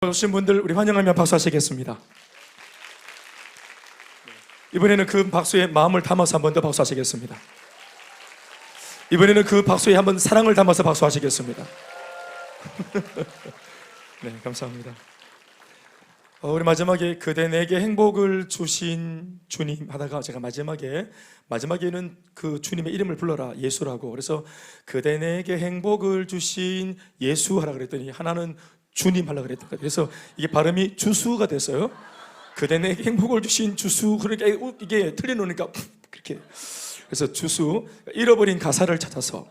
오신 분들 우리 환영하며 박수하시겠습니다. 이번에는 그 박수에 마음을 담아서 한 번 더 박수하시겠습니다. 이번에는 그 박수에 한번 사랑을 담아서 박수하시겠습니다. 네, 감사합니다. 우리 마지막에 그대 내게 행복을 주신 주님 하다가 제가 마지막에는 그 주님의 이름을 불러라, 예수라고. 그래서 그대 내게 행복을 주신 예수 하라 그랬더니 하나는 주님 하라 그랬던 거예요. 그래서 이게 발음이 주수가 됐어요. 그대 내게 행복을 주신 주수. 그러니까 이게 틀려놓으니까 그렇게. 그래서 주수, 잃어버린 가사를 찾아서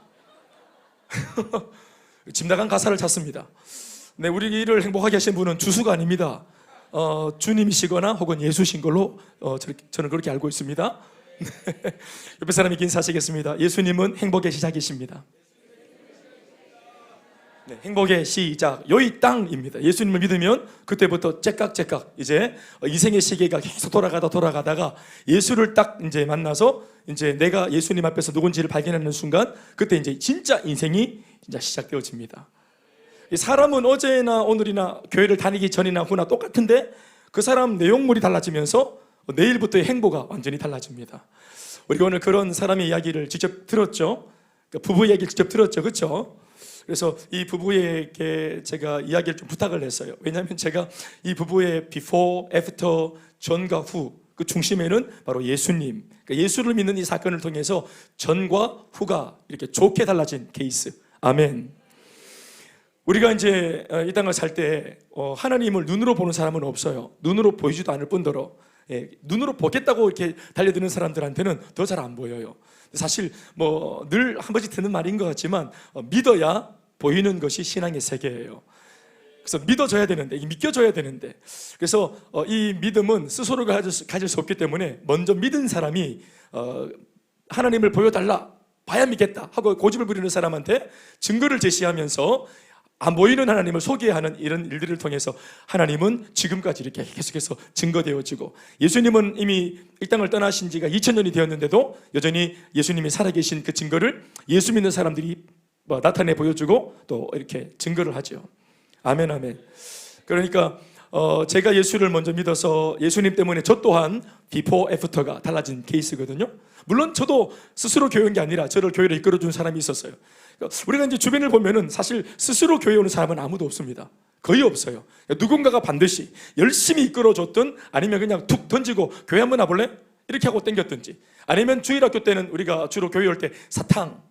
집 나간 가사를 찾습니다. 네, 우리를 행복하게 하신 분은 주수가 아닙니다. 주님이시거나 혹은 예수신 걸로 저는 그렇게 알고 있습니다. 옆에 사람에게 인사하시겠습니다. 예수님은 행복의 시작이십니다. 네, 행복의 시작, 여기 땅입니다. 예수님을 믿으면 그때부터 째깍째깍 이제 인생의 시계가 계속 돌아가다가 예수를 딱 이제 만나서 이제 내가 예수님 앞에서 누군지를 발견하는 순간, 그때 이제 진짜 인생이 이제 시작되어집니다. 사람은 어제나 오늘이나 교회를 다니기 전이나 후나 똑같은데 그 사람 내용물이 달라지면서 내일부터의 행보가 완전히 달라집니다. 우리가 오늘 그런 사람의 이야기를 직접 들었죠. 부부 이야기를 직접 들었죠, 그렇죠? 그래서 이 부부에게 제가 이야기를 좀 부탁을 했어요. 왜냐하면 제가 이 부부의 before, after, 전과 후, 그 중심에는 바로 예수님, 그러니까 예수를 믿는 이 사건을 통해서 전과 후가 이렇게 좋게 달라진 케이스. 아멘. 우리가 이제 이 땅을 살 때 하나님을 눈으로 보는 사람은 없어요. 눈으로 보이지도 않을 뿐더러 눈으로 보겠다고 이렇게 달려드는 사람들한테는 더 잘 안 보여요. 사실 뭐 늘 한 번씩 듣는 말인 것 같지만 믿어야 보이는 것이 신앙의 세계예요. 그래서 믿어줘야 되는데, 믿겨줘야 되는데, 그래서 이 믿음은 스스로가 가질 수 없기 때문에 먼저 믿은 사람이 하나님을 보여달라, 봐야 믿겠다 하고 고집을 부리는 사람한테 증거를 제시하면서 안 보이는 하나님을 소개하는 이런 일들을 통해서 하나님은 지금까지 이렇게 계속해서 증거되어지고, 예수님은 이미 이 땅을 떠나신 지가 2000년이 되었는데도 여전히 예수님이 살아계신 그 증거를 예수 믿는 사람들이 나타내 보여주고 또 이렇게 증거를 하죠. 아멘, 아멘. 그러니까 제가 예수를 먼저 믿어서 예수님 때문에 저 또한 비포 애프터가 달라진 케이스거든요. 물론 저도 스스로 교회 온 게 아니라 저를 교회로 이끌어준 사람이 있었어요. 우리가 이제 주변을 보면은 사실 스스로 교회 오는 사람은 아무도 없습니다. 거의 없어요. 누군가가 반드시 열심히 이끌어줬든, 아니면 그냥 툭 던지고 교회 한번 와볼래? 이렇게 하고 땡겼든지, 아니면 주일학교 때는 우리가 주로 교회 올 때 사탕,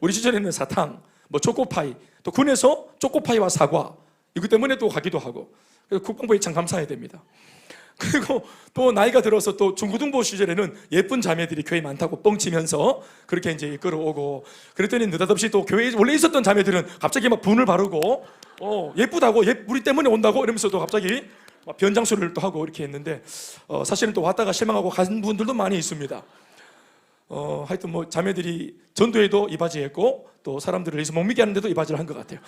우리 시절에는 사탕, 뭐 초코파이, 또 군에서 초코파이와 사과 이것 때문에 또 가기도 하고, 그래서 국방부에 참 감사해야 됩니다. 그리고 또 나이가 들어서 또 중고등부 시절에는 예쁜 자매들이 교회에 많다고 뻥치면서 그렇게 이제 이끌어오고, 그랬더니 느닷없이 또 교회에 원래 있었던 자매들은 갑자기 막 분을 바르고 예쁘다고, 우리 때문에 온다고 이러면서 또 갑자기 막 변장소리를 또 하고 이렇게 했는데, 사실은 또 왔다가 실망하고 간 분들도 많이 있습니다. 하여튼 뭐 자매들이 전도에도 이 바지 했고 또 사람들을 위해서 못 믿게 하는데도 이 바지를 한 것 같아요.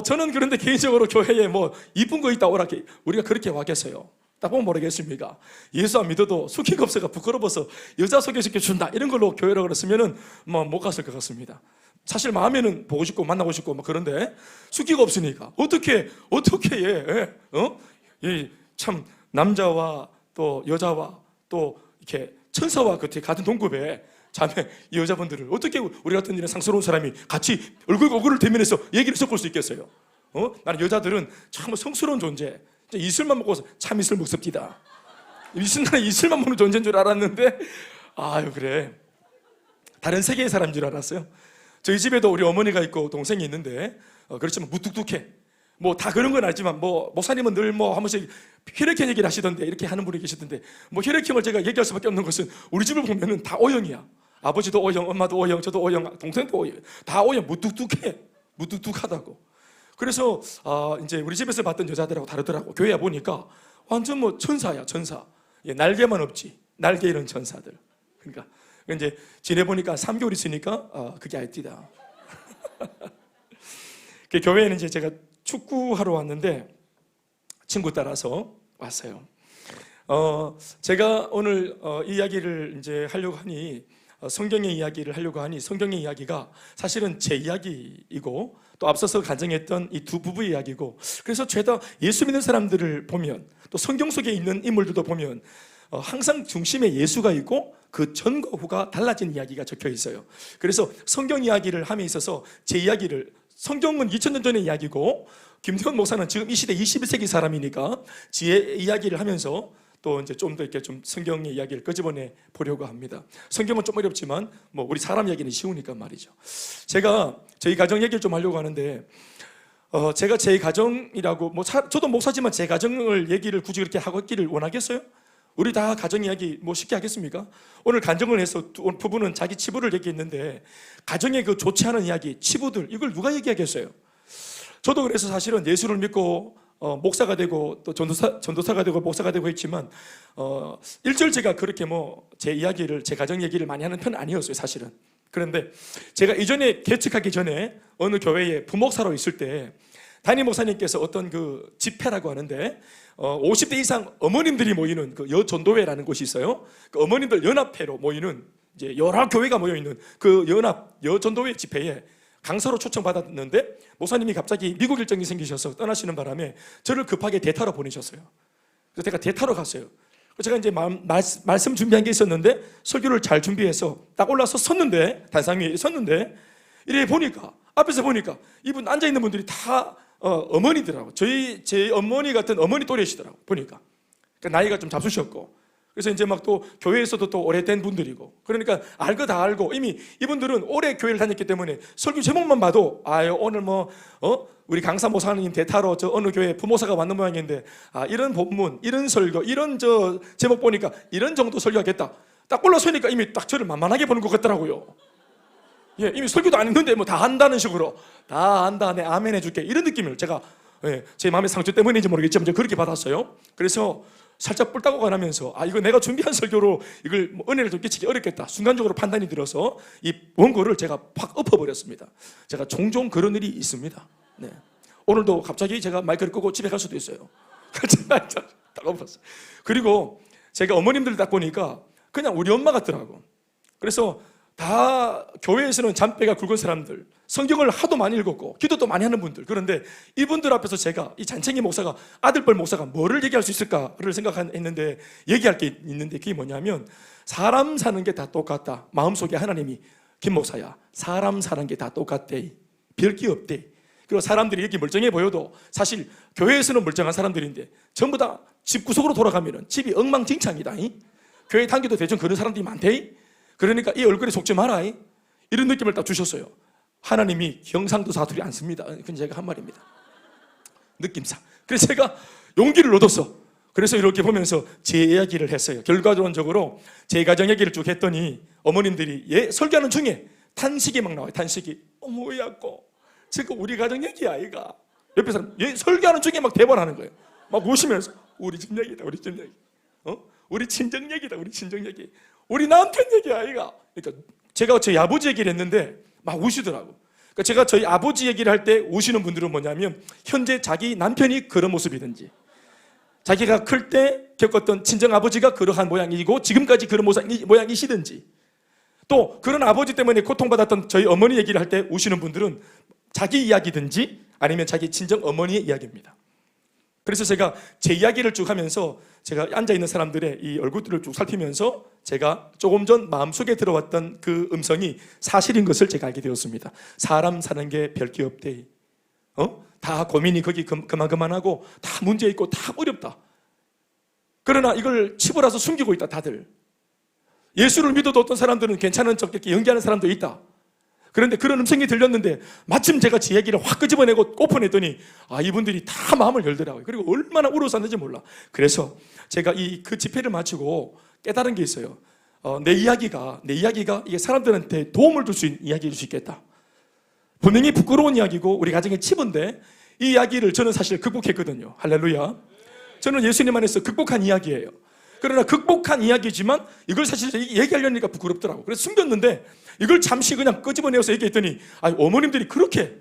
저는 그런데 개인적으로 교회에 뭐 이쁜 거 있다 오라, 우리가 그렇게 와겠어요? 딱 보면 모르겠습니까? 예수 안 믿어도 숙이가 없어가 부끄러워서 여자 소개시켜준다 이런 걸로 교회라고 그랬으면은 뭐 못 갔을 것 같습니다. 사실 마음에는 보고 싶고 만나고 싶고 뭐 그런데 숙이가 없으니까 어떻게 참 남자와 또 여자와 또 이렇게 천사와 같은 동급의 자매 이 여자분들을 어떻게 우리 같은 이런 상스러운 사람이 같이 얼굴을 대면해서 얘기를 섞을 수 있겠어요? 나는 여자들은 참 성스러운 존재, 이슬만 먹고서 참 이슬 먹습니다. 나는 이슬만 먹는 존재인 줄 알았는데, 아유 그래, 다른 세계의 사람인 줄 알았어요. 저희 집에도 우리 어머니가 있고 동생이 있는데 그렇지만 무뚝뚝해. 뭐 다 그런 건 알지만 뭐 목사님은 늘 뭐 한 번씩 혈액형 얘기를 하시던데, 이렇게 하는 분이 계시던데, 뭐 혈액형을 제가 얘기할 수밖에 없는 것은 우리 집을 보면은 다 O형이야. 아버지도 O형, 엄마도 O형, 저도 O형, 동생도 O형, 다 O형. 무뚝뚝하다고. 그래서 이제 우리 집에서 봤던 여자들하고 다르더라고. 교회에 보니까 완전 뭐 천사야, 천사. 날개만 없지, 날개 이런 천사들. 그러니까 이제 지내보니까 3개월 있으니까 그게 알띠다. 그 교회에는 이제 제가 축구하러 왔는데 친구 따라서 왔어요. 제가 오늘 이 이야기를 이제 하려고 하니, 성경의 이야기를 하려고 하니, 성경의 이야기가 사실은 제 이야기이고 또 앞서서 간증했던 이 두 부부의 이야기고, 그래서 죄다 예수 믿는 사람들을 보면 또 성경 속에 있는 인물들도 보면 항상 중심에 예수가 있고 그 전과 후가 달라진 이야기가 적혀 있어요. 그래서 성경 이야기를 함에 있어서 제 이야기를, 성경은 2000년 전의 이야기고 김태원 목사는 지금 이 시대 21세기 사람이니까 제 이야기를 하면서 또 이제 좀 더 이렇게 좀 성경의 이야기를 끄집어내 보려고 합니다. 성경은 좀 어렵지만 뭐 우리 사람 이야기는 쉬우니까 말이죠. 제가 저희 가정 얘기를 좀 하려고 하는데, 제가 제 가정이라고 저도 목사지만 제 가정을 얘기를 굳이 그렇게 하기를 원하겠어요? 우리 다 가정 이야기 쉽게 하겠습니까? 오늘 간증을 해서 부부는 자기 치부를 얘기했는데, 가정의 그 좋지 않은 이야기, 치부들, 이걸 누가 얘기하겠어요? 저도 그래서 사실은 예수를 믿고 목사가 되고 또 전도사가 되고 목사가 되고 했지만 일절 제가 그렇게 제 이야기를, 제 가정 얘기를 많이 하는 편은 아니었어요, 사실은. 그런데 제가 이전에 개척하기 전에 어느 교회에 부목사로 있을 때 담임 목사님께서 어떤 그 집회라고 하는데 50대 이상 어머님들이 모이는 그 여전도회라는 곳이 있어요. 그 어머님들 연합회로 모이는 이제 여러 교회가 모여 있는 그 연합 여전도회 집회에 강사로 초청받았는데, 목사님이 갑자기 미국 일정이 생기셔서 떠나시는 바람에 저를 급하게 대타로 보내셨어요. 그래서 제가 대타로 갔어요. 제가 이제 말씀 준비한 게 있었는데 설교를 잘 준비해서 딱 올라서 섰는데, 단상 위에 섰는데 이래 보니까, 앞에서 보니까 이분 앉아있는 분들이 다 어머니더라고. 제 어머니 같은 어머니 또래시더라고 보니까. 그러니까 나이가 좀 잡수셨고, 그래서 이제 막 또 교회에서도 또 오래된 분들이고, 그러니까 알고 다 알고 이미 이분들은 오래 교회를 다녔기 때문에 설교 제목만 봐도 오늘 우리 강사 목사님 대타로 저 어느 교회 부모사가 왔는 모양인데 이런 본문, 이런 설교, 이런 저 제목 보니까 이런 정도 설교하겠다. 딱 올라서니까 이미 딱 저를 만만하게 보는 것 같더라고요. 예, 이미 설교도 안 했는데 다 한다는 식으로, 다 안다, 내 아멘 해줄게, 이런 느낌을 제가 제 마음의 상처 때문인지 모르겠지만 제가 그렇게 받았어요. 그래서 살짝 뿔따구가 나면서 이거 내가 준비한 설교로 이걸 은혜를 좀 끼치기 어렵겠다, 순간적으로 판단이 들어서 이 원고를 제가 확 엎어버렸습니다. 제가 종종 그런 일이 있습니다. 네. 오늘도 갑자기 제가 마이크를 끄고 집에 갈 수도 있어요. 딱 엎었어요. 그리고 제가 어머님들 딱 보니까 그냥 우리 엄마 같더라고. 그래서 다 교회에서는 잔뼈가 굵은 사람들, 성경을 하도 많이 읽었고 기도도 많이 하는 분들, 그런데 이분들 앞에서 제가, 이 잔챙이 목사가, 아들뻘 목사가 뭐를 얘기할 수 있을까를 생각했는데, 얘기할 게 있는데 그게 뭐냐면, 사람 사는 게 다 똑같다. 마음속에 하나님이, 김 목사야, 사람 사는 게 다 똑같대, 별게 없대. 그리고 사람들이 이렇게 멀쩡해 보여도 사실 교회에서는 멀쩡한 사람들인데 전부 다 집구석으로 돌아가면 집이 엉망진창이다. 교회 다니기도 대충 그런 사람들이 많대. 그러니까 이 얼굴에 속지 마라, 이런 느낌을 딱 주셨어요. 하나님이 경상도 사투리 안 씁니다. 그건 제가 한 말입니다. 느낌상. 그래서 제가 용기를 얻었어. 그래서 이렇게 보면서 제 이야기를 했어요. 결과론적으로 제 가정 얘기를 쭉 했더니 어머님들이 설교하는 중에 탄식이 막 나와요. 탄식이. 어머야꼬, 지금 우리 가정 얘기야, 아이가. 옆에 사람 설교하는 중에 막 대화하는 거예요. 막 우시면서 우리 집 얘기다, 우리 집 얘기. 우리 친정 얘기다, 우리 친정 얘기. 우리 남편 얘기야, 아이가. 그러니까 제가 저희 아버지 얘기를 했는데 막 우시더라고. 그러니까 제가 저희 아버지 얘기를 할 때 우시는 분들은 뭐냐면, 현재 자기 남편이 그런 모습이든지, 자기가 클 때 겪었던 친정 아버지가 그러한 모양이고 지금까지 그런 모양이시든지, 또 그런 아버지 때문에 고통받았던 저희 어머니 얘기를 할 때 우시는 분들은 자기 이야기든지 아니면 자기 친정 어머니의 이야기입니다. 그래서 제가 제 이야기를 쭉 하면서 제가 앉아있는 사람들의 이 얼굴들을 쭉 살피면서 제가 조금 전 마음속에 들어왔던 그 음성이 사실인 것을 제가 알게 되었습니다. 사람 사는 게 별게 없대. 다 고민이 거기 그만하고 다 문제 있고 다 어렵다. 그러나 이걸 치부라서 숨기고 있다, 다들. 예수를 믿어도 어떤 사람들은 괜찮은 척 이렇게 연기하는 사람도 있다. 그런데 그런 음성이 들렸는데 마침 제가 제 얘기를 확 끄집어내고 오픈했더니 이분들이 다 마음을 열더라고요. 그리고 얼마나 울어서는지 몰라. 그래서 제가 그 집회를 마치고 깨달은 게 있어요. 내 이야기가 이게 사람들한테 도움을 줄 수 있는 이야기일 수 있겠다. 분명히 부끄러운 이야기고 우리 가정의 치부인데 이 이야기를 저는 사실 극복했거든요. 할렐루야. 저는 예수님 안에서 극복한 이야기예요. 그러나 극복한 이야기지만 이걸 사실 얘기하려니까 부끄럽더라고. 그래서 숨겼는데 이걸 잠시 그냥 끄집어내어서 얘기했더니 어머님들이 그렇게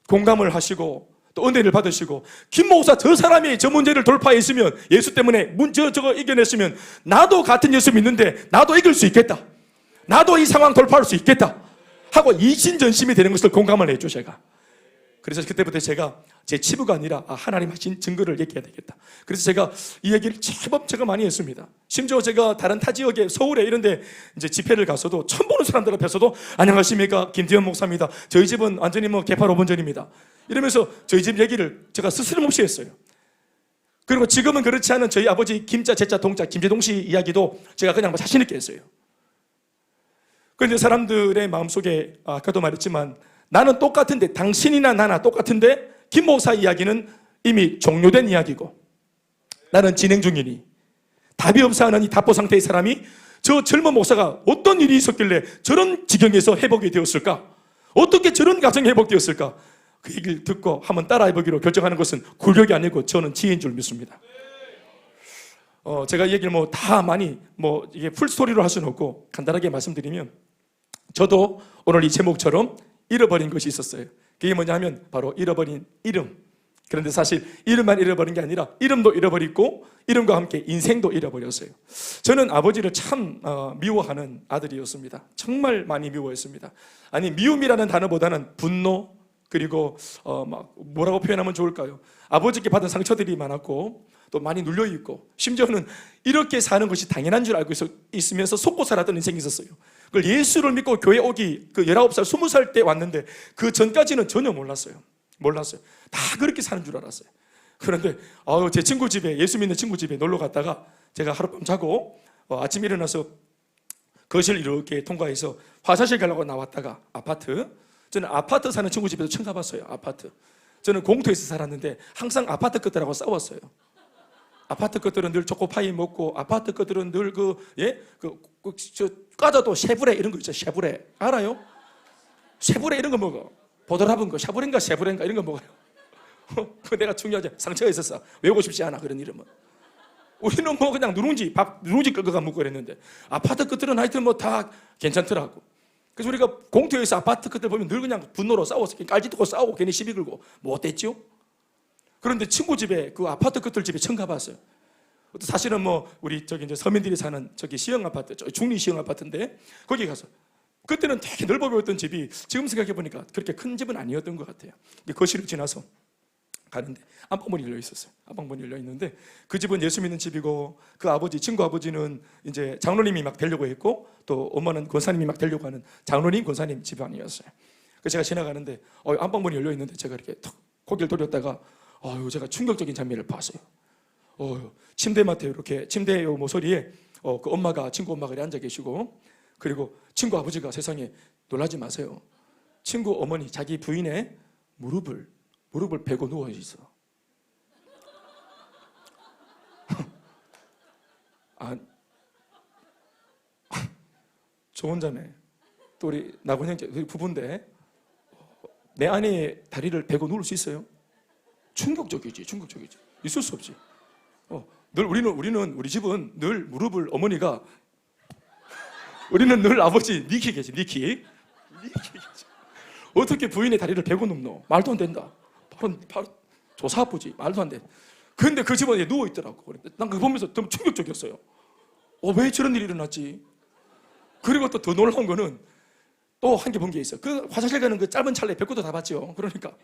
공감을 하시고 또 은혜를 받으시고, 김 목사 저 사람이 저 문제를 돌파했으면, 예수 때문에 저거 이겨냈으면 나도 같은 예수 믿는데 나도 이길 수 있겠다, 나도 이 상황 돌파할 수 있겠다 하고 이신전심이 되는 것을 공감을 했죠. 제가 그래서 그때부터 제가 제 치부가 아니라 하나님 하신 증거를 얘기해야 되겠다. 그래서 제가 이 얘기를 제법 제가 많이 했습니다. 심지어 제가 다른 타 지역에 서울에 이런데 이제 집회를 가서도 처음 보는 사람들 앞에서도 안녕하십니까 김디현 목사입니다. 저희 집은 완전히 뭐 개팔 5번 전입니다. 이러면서 저희 집 얘기를 제가 스스럼없이 했어요. 그리고 지금은 그렇지 않은 저희 아버지 김자, 제자, 동자, 김재동 씨 이야기도 제가 그냥 자신 있게 했어요. 그런데 사람들의 마음속에 아까도 말했지만 나는 똑같은데 당신이나 나나 똑같은데 김 목사 이야기는 이미 종료된 이야기고 나는 진행 중이니 답이 없어 하는 이 답보 상태의 사람이 저 젊은 목사가 어떤 일이 있었길래 저런 지경에서 회복이 되었을까? 어떻게 저런 가정이 회복되었을까? 그 얘기를 듣고 한번 따라해보기로 결정하는 것은 굴욕이 아니고 저는 지혜인 줄 믿습니다. 제가 이 얘기를 다 많이 이게 풀스토리로 할 수는 없고 간단하게 말씀드리면 저도 오늘 이 제목처럼 잃어버린 것이 있었어요. 그게 뭐냐 하면 바로 잃어버린 이름. 그런데 사실 이름만 잃어버린 게 아니라 이름도 잃어버리고 이름과 함께 인생도 잃어버렸어요. 저는 아버지를 참 미워하는 아들이었습니다. 정말 많이 미워했습니다. 아니 미움이라는 단어보다는 분노 그리고 막 뭐라고 표현하면 좋을까요? 아버지께 받은 상처들이 많았고 또 많이 눌려있고 심지어는 이렇게 사는 것이 당연한 줄 알고 있으면서 속고 살았던 인생이 있었어요. 그걸 예수를 믿고 교회 오기 19살, 20살 때 왔는데 그 전까지는 전혀 몰랐어요. 다 그렇게 사는 줄 알았어요. 그런데 제 친구 집에 예수 믿는 친구 집에 놀러 갔다가 제가 하룻밤 자고 아침 일어나서 거실 이렇게 통과해서 화장실 가려고 나왔다가 저는 아파트 사는 친구 집에도 처음 가봤어요. 아파트. 저는 공터에서 살았는데 항상 아파트 것들하고 싸웠어요. 아파트 것들은 늘 초코파이 먹고 아파트 것들은 늘 과자도 쉐브레 이런 거 있죠. 쉐브레 알아요? 쉐브레 이런 거 먹어. 보드라분 거 샤브레인가 쉐브레인가 이런 거 먹어요. 그 내가 중요하지 상처가 있었어. 외우고 싶지 않아 그런 이름은. 우리는 그냥 누룽지 끓여가 먹고 그랬는데 아파트 것들은 하여튼 다 괜찮더라고. 그래서 우리가 공터에서 아파트 것들 보면 늘 그냥 분노로 싸워서 깔지 듣고 싸우고 괜히 시비 걸고 어땠죠? 그런데 친구 집에 그 아파트 것들 집에 처음 가봤어요. 사실은 우리 이제 서민들이 사는 시형 아파트, 중리 시형 아파트인데 거기 가서 그때는 되게 넓어 보였던 집이 지금 생각해 보니까 그렇게 큰 집은 아니었던 것 같아요. 거실을 지나서 가는데 안방문이 열려 있었어요. 안방문이 열려 있는데 그 집은 예수 믿는 집이고 그 친구 아버지는 이제 장로님이 막 되려고 했고 또 엄마는 권사님이 막 되려고 하는 장로님, 권사님 집안이었어요. 그래서 제가 지나가는데 안방문이 열려 있는데 제가 이렇게 턱 고개를 돌렸다가 제가 충격적인 장면을 봤어요. 침대맡에 이렇게 침대 모서리에 그 친구 엄마가 앉아 계시고 그리고 친구 아버지가 세상에 놀라지 마세요. 친구 어머니 자기 부인의 무릎을 베고 누워 있어. 좋은 자매 또 우리 나군 형제 부부인데 내 아내의 다리를 베고 누울 수 있어요? 충격적이지. 있을 수 없지. 우리 집은 늘 무릎을 어머니가 우리는 늘 아버지 니키 계시. 어떻게 부인의 다리를 베고 눕노? 말도 안 된다. 바로 조사 아프지. 말도 안 돼. 근데 그 집안에 누워 있더라고. 난 그거 보면서 너무 충격적이었어요. 왜 저런 일이 일어났지? 그리고 또 더 놀라운 거는 또 한 개 본 게 있어. 그 화장실 가는 그 짧은 찰나에 벽구도 다 봤죠. 그러니까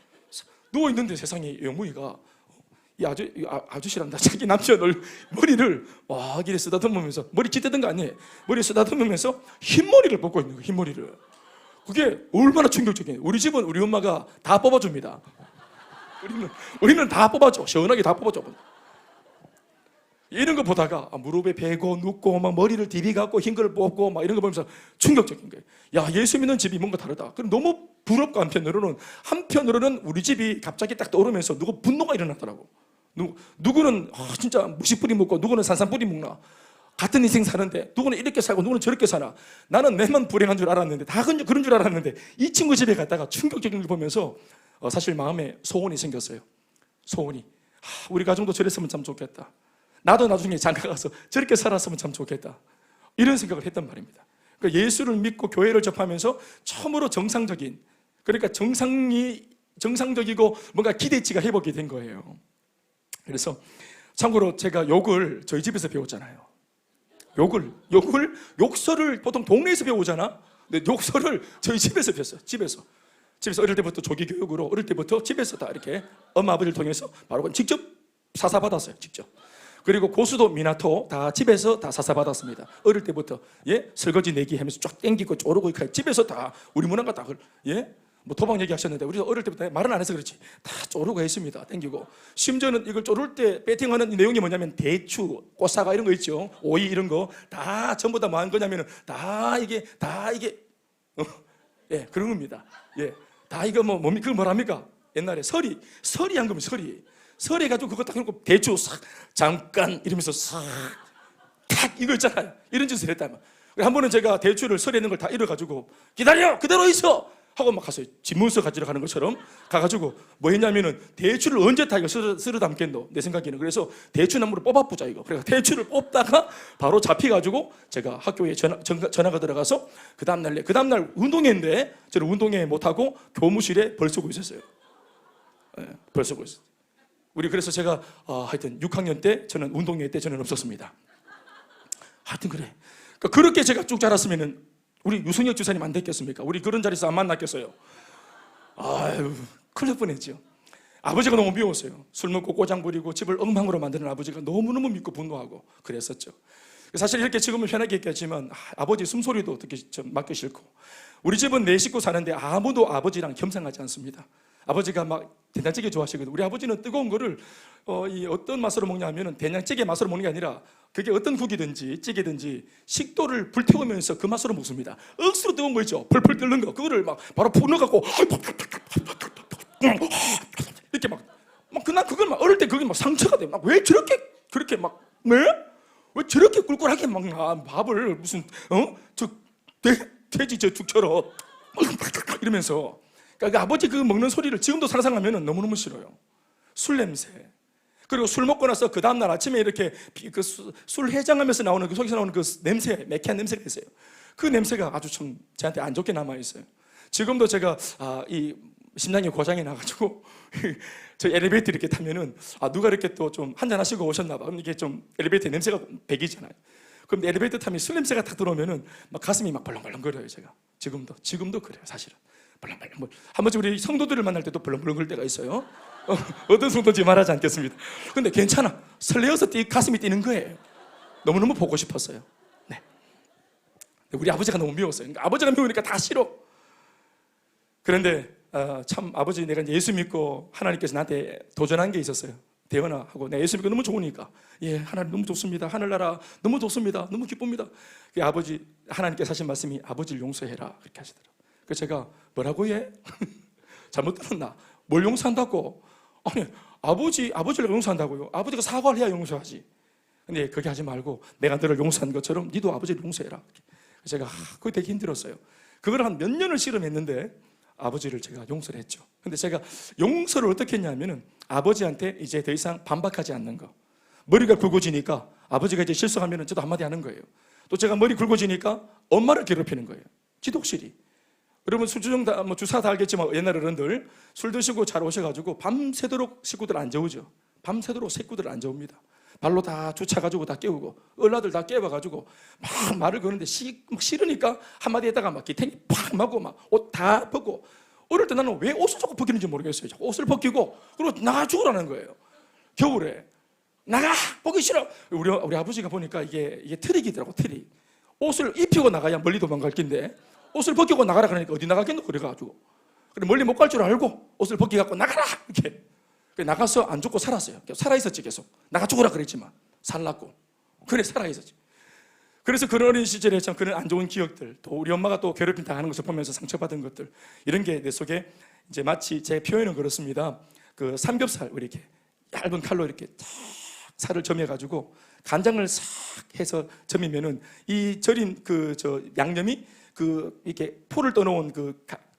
누워 있는데 세상에 영무이가 이 아저씨란다. 자기 남편 머리를 이렇게 쓰다듬으면서 머리 찢던 거 아니에요. 머리 쓰다듬으면서 흰머리를 뽑고 있는 거예요. 흰머리를. 그게 얼마나 충격적이에요. 우리 집은 우리 엄마가 다 뽑아줍니다. 우리는 다 뽑아줘. 시원하게 다 뽑아줘. 이런 거 보다가 무릎에 베고 눕고 막 머리를 디비갖고 흰 걸 뽑고 막 이런 거 보면서 충격적인 거예요. 야, 예수 믿는 집이 뭔가 다르다. 그럼 너무 부럽고 한편으로는 우리 집이 갑자기 딱 떠오르면서 누구 분노가 일어났더라고. 누구는 진짜 무식뿌리 먹고 누구는 산산뿌리 먹나. 같은 인생 사는데 누구는 이렇게 살고 누구는 저렇게 사나. 나는 내만 불행한 줄 알았는데 다 그런 줄 알았는데 이 친구 집에 갔다가 충격적인 걸 보면서 사실 마음에 소원이 생겼어요. 소원이 우리 가정도 저랬으면 참 좋겠다. 나도 나중에 장가 가서 저렇게 살았으면 참 좋겠다. 이런 생각을 했단 말입니다. 그러니까 예수를 믿고 교회를 접하면서 처음으로 그러니까 정상적이고 뭔가 기대치가 회복이 된 거예요. 그래서 참고로 제가 욕을 저희 집에서 배웠잖아요. 욕설을 보통 동네에서 배우잖아. 근데 욕설을 저희 집에서 배웠어요. 집에서. 집에서 어릴 때부터 조기 교육으로 어릴 때부터 집에서 다 이렇게 엄마 아버지를 통해서 바로 직접 사사받았어요. 직접. 그리고 고수도 미나토 다 집에서 다 사사받았습니다. 어릴 때부터 설거지 내기 하면서 쫙 땡기고 쪼르고 이렇게 집에서 다 우리 문화가 다 뭐 도박 얘기하셨는데 우리 어릴 때부터 말은 안 해서 그렇지 다 쪼르고 했습니다. 땡기고 심지어는 이걸 쪼를 때 배팅하는 내용이 뭐냐면 대추, 꽃사과 이런 거 있죠. 오이 이런 거 다 전부 다 뭐 한 거냐면은 다 이게 그런 겁니다. 다 이거 뭡니까? 그걸 뭐랍니까? 옛날에 서리 한 겁니다. 서리 해가지고 그거 딱 놓고 대추 싹 잠깐 이러면서 싹 이거 있잖아요. 이런 짓을 했다면 한 번은 제가 대추를 서리 있는 걸 다 잃어가지고 기다려 그대로 있어 하고 막 갔어요. 집문서 가지러 가는 것처럼 가가지고 뭐 했냐면은 대추를 언제 다 이거 쓸어 담겠노 내 생각에는. 그래서 대추나무를 뽑아보자 이거. 그래서 대추를 뽑다가 바로 잡혀가지고 제가 학교에 전화가 들어가서 그 다음날 운동회인데 저는 운동회 못하고 교무실에 벌 쓰고 있었어요. 벌 쓰고 있었어요. 우리 그래서 제가 하여튼 6학년 때 저는 운동회 때 저는 없었습니다. 하여튼 그래. 그렇게 제가 쭉 자랐으면은 우리 유승혁 주사님 안 됐겠습니까? 우리 그런 자리에서 안 만났겠어요? 아유, 큰일 날 뻔했죠. 아버지가 너무 미웠어요. 술 먹고 꼬장 부리고 집을 엉망으로 만드는 아버지가 너무너무 믿고 분노하고 그랬었죠. 사실 이렇게 지금은 편하게 얘기하지만 아버지 숨소리도 듣기 좀 맡기 싫고 우리 집은 4식구 사는데 아무도 아버지랑 겸상하지 않습니다. 아버지가 막 된장찌개 좋아하시거든요. 우리 아버지는 뜨거운 거를 어떤 맛으로 먹냐 하면 된장찌개 맛으로 먹는 게 아니라 그게 어떤 국이든지 찌개든지 식도를 불태우면서 그 맛으로 먹습니다. 억수로 뜨거운 거 있죠. 펄펄 끓는 거 그거를 막 바로 푹 넣어갖고 이렇게 막 난 그걸 막 어릴 때 그게 막 상처가 돼. 막 왜 저렇게 그렇게 막 왜 저렇게 꿀꿀하게 막 밥을 무슨 저 돼지 저 죽처럼 이러면서 그러니까 아버지 그 먹는 소리를 지금도 상상하면 너무너무 싫어요. 술 냄새. 그리고 술 먹고 나서 그 다음날 아침에 이렇게 술 해장하면서 나오는 그 속에서 나오는 그 냄새, 매캐한 냄새가 있어요. 그 냄새가 아주 참 저한테 안 좋게 남아있어요. 지금도 제가 이 심장이 고장이 나가지고 저 엘리베이터 이렇게 타면은 누가 이렇게 또 좀 한잔 하시고 오셨나 봐. 그럼 이게 좀 엘리베이터 냄새가 배기잖아요. 그럼 엘리베이터 타면 술 냄새가 딱 들어오면은 막 가슴이 막 벌렁벌렁거려요. 제가 지금도 그래요. 사실은 벌렁벌렁. 한 번쯤 우리 성도들을 만날 때도 벌렁벌렁거릴 때가 있어요. 어떤 성도인지 말하지 않겠습니다. 근데 괜찮아. 설레어서 가슴이 뛰는 거예요. 너무너무 보고 싶었어요. 네. 우리 아버지가 너무 미웠어요. 그러니까 아버지가 미우니까 다 싫어. 그런데 참 아버지 내가 이제 예수 믿고 하나님께서 나한테 도전한 게 있었어요. 대현아 하고 내가 예수 믿고 너무 좋으니까 하나님 너무 좋습니다. 하늘나라 너무 좋습니다. 너무 기쁩니다. 그 아버지 하나님께서 하신 말씀이 아버지를 용서해라 그렇게 하시더라고요. 그래서 제가 뭐라고 해? 잘못 들었나? 뭘 용서한다고? 아니 아버지를 용서한다고요? 아버지가 사과를 해야 용서하지. 근데 그렇게 하지 말고 내가 너를 용서한 것처럼 니도 아버지를 용서해라. 그래서 제가 그거 되게 힘들었어요. 그걸 한 몇 년을 실험했는데 아버지를 제가 용서를 했죠. 근데 제가 용서를 어떻게 했냐면은 아버지한테 이제 더 이상 반박하지 않는 거. 머리가 굵어지니까 아버지가 이제 실수하면은 저도 한마디 하는 거예요. 또 제가 머리 굵어지니까 엄마를 괴롭히는 거예요. 지독실이. 여러분 술주정 주사 다 알겠지만 옛날 어른들 술 드시고 잘 오셔가지고 밤새도록 식구들 안 재우죠. 밤새도록 식구들 안 재웁니다. 발로 다 주차가지고 다 깨우고 얼라들 다 깨워가지고 막 말을 거는데 싫으니까 한마디 했다가 막 기탱이 팍 맞고 막 옷 다 벗고 어릴 때 나는 왜 옷을 자꾸 벗기는지 모르겠어요. 자꾸 옷을 벗기고 그리고 나가 죽으라는 거예요. 겨울에 나가 보기 싫어. 우리 아버지가 보니까 이게 트릭이더라고. 트릭. 옷을 입히고 나가야 멀리 도망갈 낀데 옷을 벗기고 나가라 그러니까 어디 나가겠노 그래가지고 그래 멀리 못 갈 줄 알고 옷을 벗기갖고 나가라 이렇게 나가서 안 죽고 살았어요. 살아있었지 계속. 나가 죽어라 그랬지만 살랐고 그래 살아있었지. 그래서 그런 어린 시절에 참 그런 안 좋은 기억들 또 우리 엄마가 또 괴롭힘 당하는 것을 보면서 상처받은 것들 이런 게 내 속에 이제 마치 제 표현은 그렇습니다. 그 삼겹살 이렇게 얇은 칼로 이렇게 탁 살을 점여가지고 간장을 싹 해서 점이면은 이 절인 양념이 이렇게 포를 떠놓은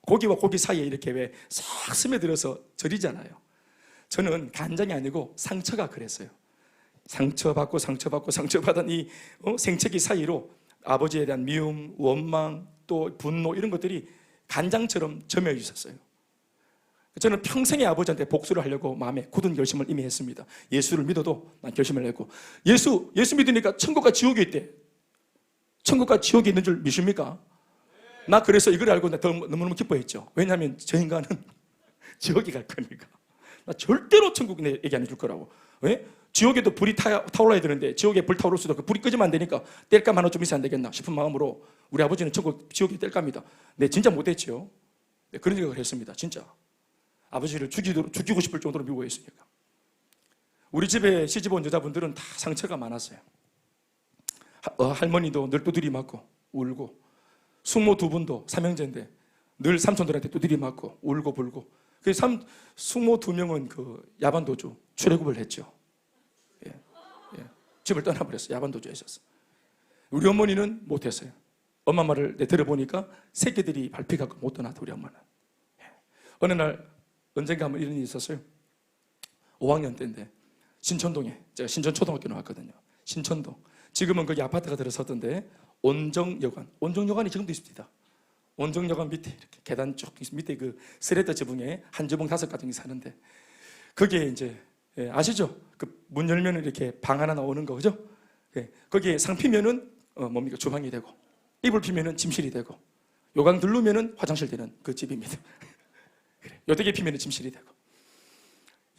고기와 고기 사이에 이렇게 왜 싹 스며들어서 절이잖아요. 저는 간장이 아니고 상처가 그랬어요. 상처받은 이 생채기 사이로 아버지에 대한 미움, 원망, 또 분노 이런 것들이 간장처럼 점여 있었어요. 저는 평생에 아버지한테 복수를 하려고 마음에 굳은 결심을 이미 했습니다. 예수를 믿어도 난 결심을 했고 예수 믿으니까 천국과 지옥이 있대. 천국과 지옥이 있는 줄 믿습니까? 나 그래서 이걸 알고 나 너무너무 기뻐했죠. 왜냐하면 저 인간은 지옥에 갈 거니까. 나 절대로 천국 얘기 안 해줄 거라고. 왜? 지옥에도 불이 타올라야 되는데 지옥에 불 타오를 수도 그 불이 끄지면 안 되니까 뗄감 하나 좀 있어야 안 되겠나 싶은 마음으로 우리 아버지는 지옥에 뗄감이다. 네, 진짜 못했지요. 네, 그런 생각을 했습니다. 진짜. 아버지를 죽이고 싶을 정도로 미워했으니까. 우리 집에 시집 온 여자분들은 다 상처가 많았어요. 할머니도 늘 두드리 맞고 울고, 숙모 두 분도 삼형제인데 늘 삼촌들한테 두드리 맞고 울고 불고. 그래서 숙모 두 명은 그 야반도주 출애굽을 했죠. 예, 예. 집을 떠나버렸어요. 야반도주에 있었어. 우리 어머니는 못했어요. 엄마 말을 들어보니까 새끼들이 밟히갖고 못 떠났다. 우리 엄마는. 예. 어느 날 언젠가 한번 이런 일이 있었어요. 5학년 때인데 신천동에, 제가 신천초등학교 나왔거든요. 신천동. 지금은 거기 아파트가 들어섰던데 온정여관이 지금도 있습니다. 온정여관 밑에 이렇게 계단 쭉 밑에 그 스레터 지붕에 한 지붕 5가정이 사는데 거기에 이제 아시죠? 그 문 열면 이렇게 방 하나 나오는 거 그죠? 거기에 상 피면은 뭡니까 주방이 되고 이불 피면은 침실이 되고 요강 들르면은 화장실 되는 그 집입니다. 그래. 요대기 피면은 침실이 되고.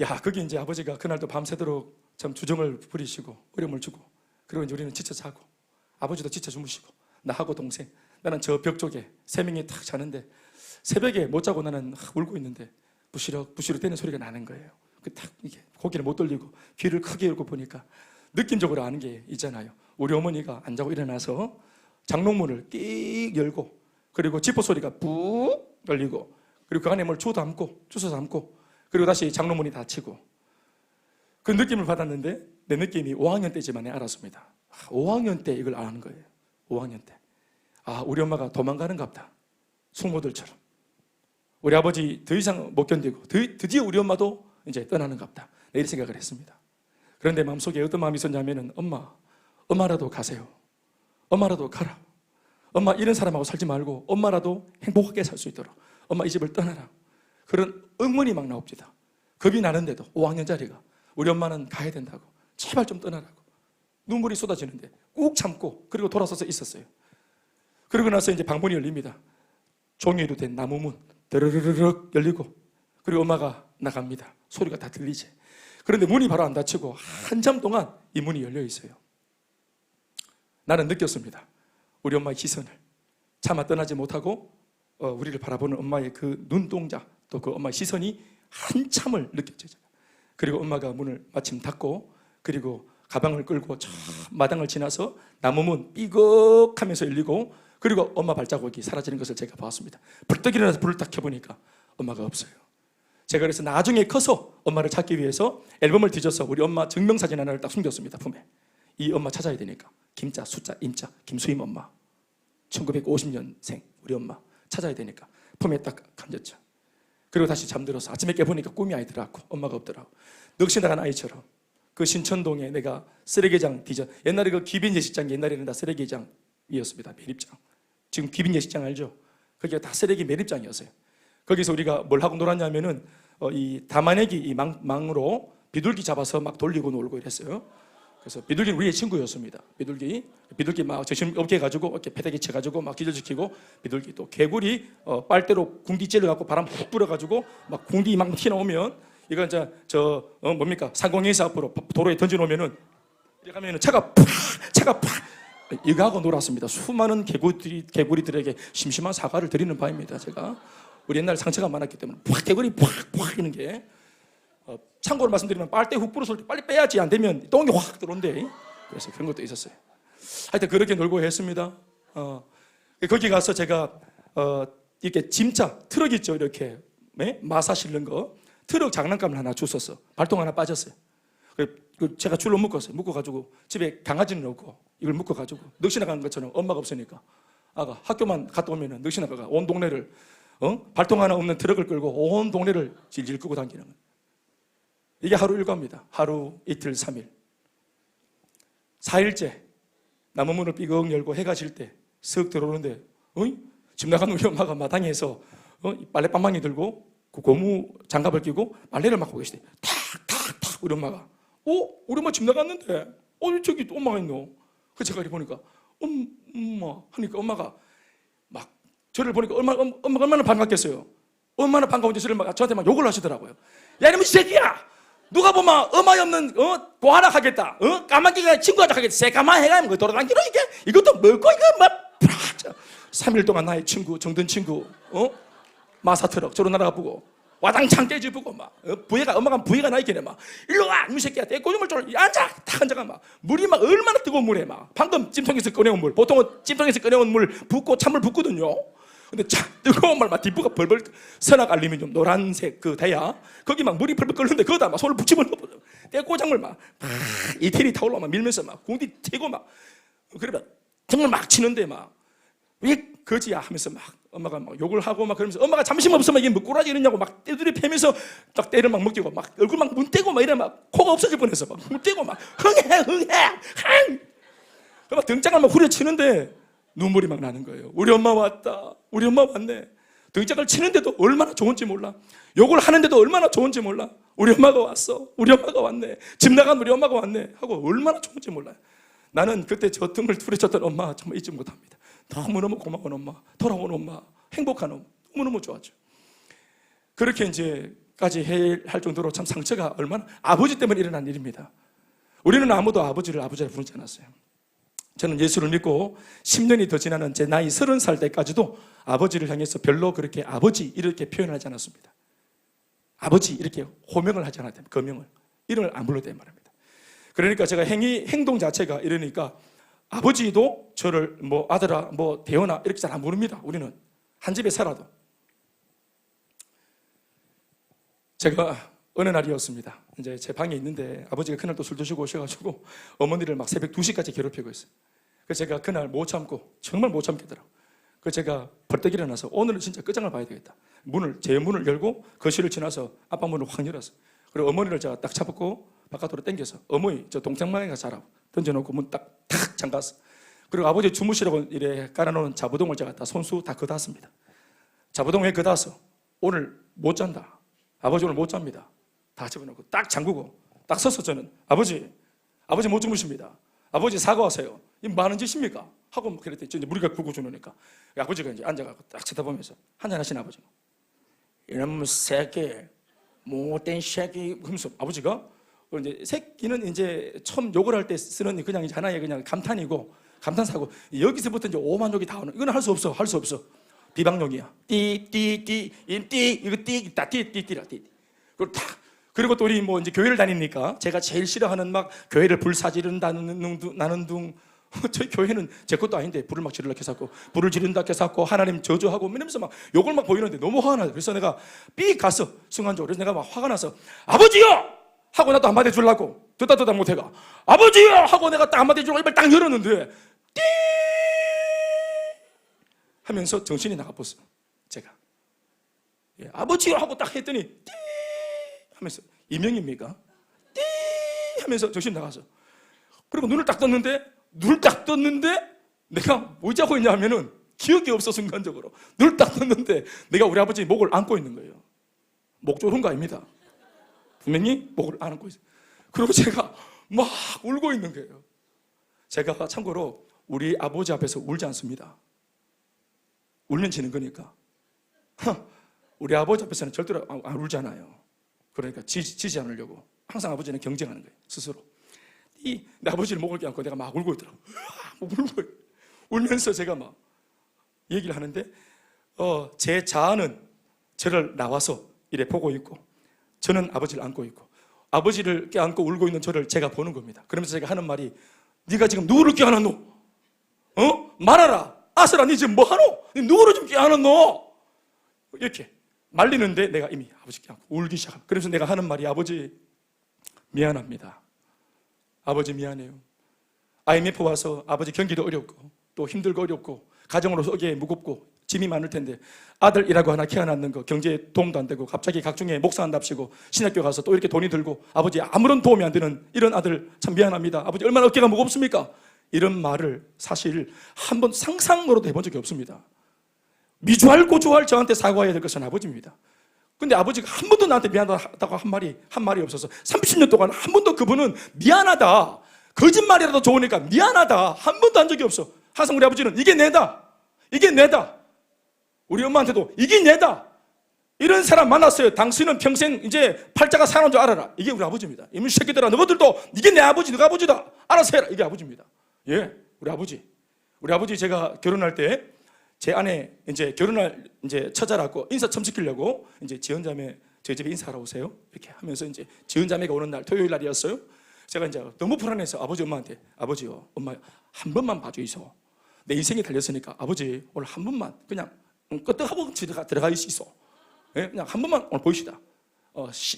야, 거기 이제 아버지가 그날도 밤새도록 참 주정을 부리시고 어려움을 주고 그리고 이제 우리는 지쳐 자고 아버지도 지쳐 주무시고 나하고 동생 나는 저 벽 쪽에 3명이 탁 자는데 새벽에 못 자고 나는 울고 있는데 부시럭 대는 소리가 나는 거예요. 딱 이게 고개를 못 돌리고 귀를 크게 열고 보니까 느낌적으로 아는 게 있잖아요. 우리 어머니가 안 자고 일어나서 장롱문을 끽 열고 그리고 지퍼 소리가 푹 열리고 그리고 그 안에 뭘 주워 담고 그리고 다시 장롱문이 닫히고 그 느낌을 받았는데 내 느낌이 5학년 때지만 알았습니다. 5학년 때 이걸 아는 거예요. 5학년 때. 아, 우리 엄마가 도망가는갑다. 숙모들처럼. 우리 아버지 더 이상 못 견디고 드디어 우리 엄마도 이제 떠나는갑다. 이런 생각을 했습니다. 그런데 마음속에 어떤 마음이 있었냐면은 엄마라도 가세요. 엄마라도 가라. 엄마 이런 사람하고 살지 말고 엄마라도 행복하게 살 수 있도록 엄마 이 집을 떠나라. 그런 응원이 막 나옵니다. 겁이 나는데도 5학년짜리가 우리 엄마는 가야 된다고 제발 좀 떠나라고 눈물이 쏟아지는데 꾹 참고 그리고 돌아서서 있었어요. 그러고 나서 이제 방문이 열립니다. 종이로 된 나무문 드르르륵 열리고 그리고 엄마가 나갑니다. 소리가 다 들리지. 그런데 문이 바로 안 닫히고 한참 동안 이 문이 열려 있어요. 나는 느꼈습니다. 우리 엄마의 시선을 차마 떠나지 못하고 우리를 바라보는 엄마의 그 눈동자 또 그 엄마의 시선이 한참을 느껴져요. 그리고 엄마가 문을 마침 닫고 그리고 가방을 끌고 저 마당을 지나서 나무문 삐걱하면서 열리고 그리고 엄마 발자국이 사라지는 것을 제가 봤습니다. 벌떡 일어나서 불을 딱 켜보니까 엄마가 없어요. 제가 그래서 나중에 커서 엄마를 찾기 위해서 앨범을 뒤져서 우리 엄마 증명사진 하나를 딱 숨겼습니다. 품에. 이 엄마 찾아야 되니까 김자, 숫자, 임자, 김수임 엄마 1950년생 우리 엄마 찾아야 되니까 품에 딱 감겼죠. 그리고 다시 잠들어서 아침에 깨보니까 꿈이 아니더라고. 엄마가 없더라고. 넋이 나간 아이처럼 그 신천동에 내가 쓰레기장 뒤져 옛날에 그 귀빈예식장 옛날에는 다 쓰레기장이었습니다. 매립장. 지금 귀빈예식장 알죠? 거기가 다 쓰레기 매립장이었어요. 거기서 우리가 뭘 하고 놀았냐면은 이 담아내기 이 망으로 비둘기 잡아서 막 돌리고 놀고 이랬어요. 그래서 비둘기는 우리의 친구였습니다. 비둘기 막 정신 없게 해가지고 이렇게 패대기 쳐가지고 막 기절시키고 비둘기 또 개구리 빨대로 궁디 찔러갖고 바람 훅 불어가지고 막 궁디 막 튀어나오면 이거 이제 뭡니까 상공회의사 앞으로 도로에 던져놓으면은 이렇게 하면은 차가 팍 이거 하고 놀았습니다. 수많은 개구리들에게 심심한 사과를 드리는 바입니다. 제가 우리 옛날에 상처가 많았기 때문에 개구리 팍 이런 게 참고로 말씀드리면 빨대 훅 불었을 때 빨리 빼야지 안 되면 똥이 확 들어온대. 그래서 그런 것도 있었어요. 하여튼 그렇게 놀고 했습니다. 거기 가서 제가 이렇게 짐차 트럭 있죠 이렇게 마사 실는 거 트럭 장난감을 하나 줬었어. 발통 하나 빠졌어요. 제가 줄로 묶어가지고 집에 강아지는 없고 이걸 묶어가지고 넋이 나가는 것처럼 엄마가 없으니까 아가 학교만 갔다 오면은 넋이 나가가 온 동네를 발통 하나 없는 트럭을 끌고 온 동네를 질질 끄고 다니는 거예요. 이게 하루 일과입니다. 하루, 이틀, 3일. 4일째 나무문을 삐걱 열고 해가 질 때 쓱 들어오는데 집 나간 우리 엄마가 마당에서 빨래방망이 들고 그 고무 장갑을 끼고 빨래를 맡고 계시대. 탁 우리 엄마가 우리 엄마 집 나갔는데 저기 또 엄마가 있노. 그래서 제가 이렇게 보니까 엄마 하니까 엄마가 막 저를 보니까 엄마가 얼마나 반갑겠어요. 얼마나 반가운지 저한테 막 욕을 하시더라고요. 야 이놈의 새끼야, 누가 보면 어마이 없는 고하라 하겠다, 까마귀가 친구하자 하겠다, 새까만 해가 뭐 돌아다니기로 이것도 먹고 이거 막 3일 동안 나의 친구, 정든 친구, 마사트럭 저로 날아가보고 와장창 깨지보고 막 엄마가 부해가 나 있겠네. 막 일로 와 이놈의 새끼야, 떼꼬죽물 쫄 앉아, 탁 앉아가 막 물이 막 얼마나 뜨거운 물에 막 방금 찜통에서 꺼내온 물, 보통은 찜통에서 꺼내온 물 붓고 찬물 붓거든요. 근데 참 뜨거운 말 막 뒷부가 벌벌, 선악 알루미늄 노란색 그 대야 거기 막 물이 벌벌 끓는데 거기다 막 손을 붙이면 떼꼬장물 막 이태리 타올라 막 밀면서 막 공기 튀고 막 그러면 정말 막 치는데 막 왜 거지야 하면서 막 엄마가 막 욕을 하고 막 그러면서 엄마가 잠시 없으면 이게 뭐 꼬라지 이러냐고 막 떼두리 패면서 딱 때를 막 먹이고 막 얼굴 막 문떼고 막 이래 막 코가 없어질 뻔해서 막 문떼고 막 흥 막 등짝을 막 후려치는데 눈물이 막 나는 거예요. 우리 엄마 왔다, 우리 엄마 왔네. 등짝을 치는데도 얼마나 좋은지 몰라. 욕을 하는데도 얼마나 좋은지 몰라. 우리 엄마가 왔어, 우리 엄마가 왔네, 집 나간 우리 엄마가 왔네 하고 얼마나 좋은지 몰라요. 나는 그때 저 등을 후려쳤던 엄마 정말 잊지 못합니다. 너무너무 고마운 엄마, 돌아온 엄마, 행복한 엄마, 너무너무 좋았죠. 그렇게 이제까지 할 정도로 참 상처가 얼마나 아버지 때문에 일어난 일입니다. 우리는 아무도 아버지를 아버지라 부르지 않았어요. 저는 예수를 믿고 10년이 더 지나는 제 나이 30살 때까지도 아버지를 향해서 별로 그렇게 아버지 이렇게 표현하지 않았습니다. 아버지 이렇게 호명을 하지 않았대요. 거명을, 이름을 안 불렀대요 말입니다. 그러니까 제가 행동 자체가 이러니까 아버지도 저를 뭐 아들아, 뭐 대원아 이렇게 잘 안 부릅니다. 우리는 한 집에 살아도. 제가 어느 날이었습니다. 이제 제 방에 있는데 아버지가 그날 또 술 드시고 오셔가지고 어머니를 막 새벽 2시까지 괴롭히고 있어요. 그래서 제가 그날 못 참고 정말 못 참겠더라고요. 그래서 제가 벌떡 일어나서 오늘은 진짜 끝장을 봐야 되겠다. 제 문을 열고 거실을 지나서 아빠 문을 확 열었어요. 그리고 어머니를 제가 딱 잡고 바깥으로 당겨서 어머니 저 동창방에 가서 자라고 던져놓고 문 딱 잠갔어. 그리고 아버지 주무시라고 이래 깔아놓은 자부동을 제가 다 손수 다 걷었습니다. 자부동에 걷어서 오늘 못 잔다, 아버지 오늘 못 잡니다 다 집어넣고 딱 잠그고 딱 서서 저는 아버지 못 주무십니다, 아버지 사과하세요, 이 많은 짓입니까? 하고 막 그랬더니 이제 무리가 굵고 주니까 아버지가 이제 앉아가지고 딱 쳐다보면서 한잔 하신 아버지가 이놈 새끼, 못된 새끼 하면서 아버지가 이제 새끼는 이제 처음 욕을 할 때 쓰는 그냥 이제 하나의 그냥 감탄이고 감탄사고, 여기서부터 이제 오만욕이 다 오는, 이건 할 수 없어. 비방용이야. 띠 이거 띠라. 그리고 또 우리 뭐 이제 교회를 다니니까 제가 제일 싫어하는 막 교회를 불사지른다는 둥 저희 교회는 제 것도 아닌데 불을 막 지르려 해서 불을 지른다 해서 하나님 저주하고 이러면서 막 욕을 막 보이는데 너무 화가 나요. 그래서 내가 삑 갔어 순간적으로. 그래서 내가 막 화가 나서 아버지요 하고 나도 한마디 주려고 듣다 못해가 아버지요 하고 내가 딱 한마디 주려고 입을 딱 열었는데 띠 하면서 정신이 나가버렸어. 제가 아버지요 하고 딱 했더니 띠 하면서 이명입니까? 띠 하면서 정신이 나가서 그리고 눈을 딱 떴는데 내가 뭐 자고 있냐면은 기억이 없어. 순간적으로 눈을 딱 떴는데 내가 우리 아버지 목을 안고 있는 거예요. 목 조른 거 아닙니다. 분명히 목을 안고 있어요. 그리고 제가 막 울고 있는 거예요. 제가 참고로 우리 아버지 앞에서 울지 않습니다. 울면 지는 거니까. 우리 아버지 앞에서는 절대로 안 울잖아요. 그러니까 지지 않으려고 항상 아버지는 경쟁하는 거예요. 스스로. 내 아버지를 목을 껴안고 내가 막 울고 있더라고. 울면서 제가 막 얘기를 하는데 제 자아는 저를 나와서 이래 보고 있고 저는 아버지를 안고 있고 아버지를 껴안고 울고 있는 저를 제가 보는 겁니다. 그러면서 제가 하는 말이 네가 지금 누구를 껴안았노? 말하라. 아슬아 니 지금 뭐하노? 누구를 좀 껴안았노? 이렇게 말리는데 내가 이미 아버지 껴안고 울기 시작합니다. 그래서 내가 하는 말이 아버지 미안합니다. 아버지 미안해요. IMF 와서 아버지 경기도 어렵고 또 힘들고 어렵고 가정으로서 어깨에 무겁고 짐이 많을 텐데 아들이라고 하나 키워놨는 거 경제에 도움도 안 되고 갑자기 각종의 목사한답시고 신학교 가서 또 이렇게 돈이 들고 아버지 아무런 도움이 안 되는 이런 아들 참 미안합니다. 아버지 얼마나 어깨가 무겁습니까? 이런 말을 사실 한 번 상상으로도 해본 적이 없습니다. 미주알 고주알 저한테 사과해야 될 것은 아버지입니다. 근데 아버지가 한 번도 나한테 미안하다고 한 말이 없어서 30년 동안 한 번도 그분은 미안하다, 거짓말이라도 좋으니까 미안하다 한 번도 한 적이 없어. 항상 우리 아버지는 이게 내다. 우리 엄마한테도 이게 내다. 이런 사람 만났어요. 당신은 평생 이제 팔자가 사는 줄 알아라. 이게 우리 아버지입니다. 이놈 새끼들아, 너희들도 이게 내 아버지, 너가 아버지다. 알아서 해라. 이게 아버지입니다. 예, 우리 아버지. 우리 아버지 제가 결혼할 때 제 아내 이제 결혼할 이제 처자라고 인사 처음 시키려고 이제 지은자매 저희 집에 인사하러 오세요. 이렇게 하면서 이제 지은자매가 오는 날 토요일 날이었어요. 제가 이제 너무 불안해서 아버지 엄마한테 아버지요, 엄마 한 번만 봐주이소. 내 인생이 달렸으니까 아버지 오늘 한 번만 그냥 끄떡하고 들어가 있어. 예? 그냥 한 번만 오늘 보이시다.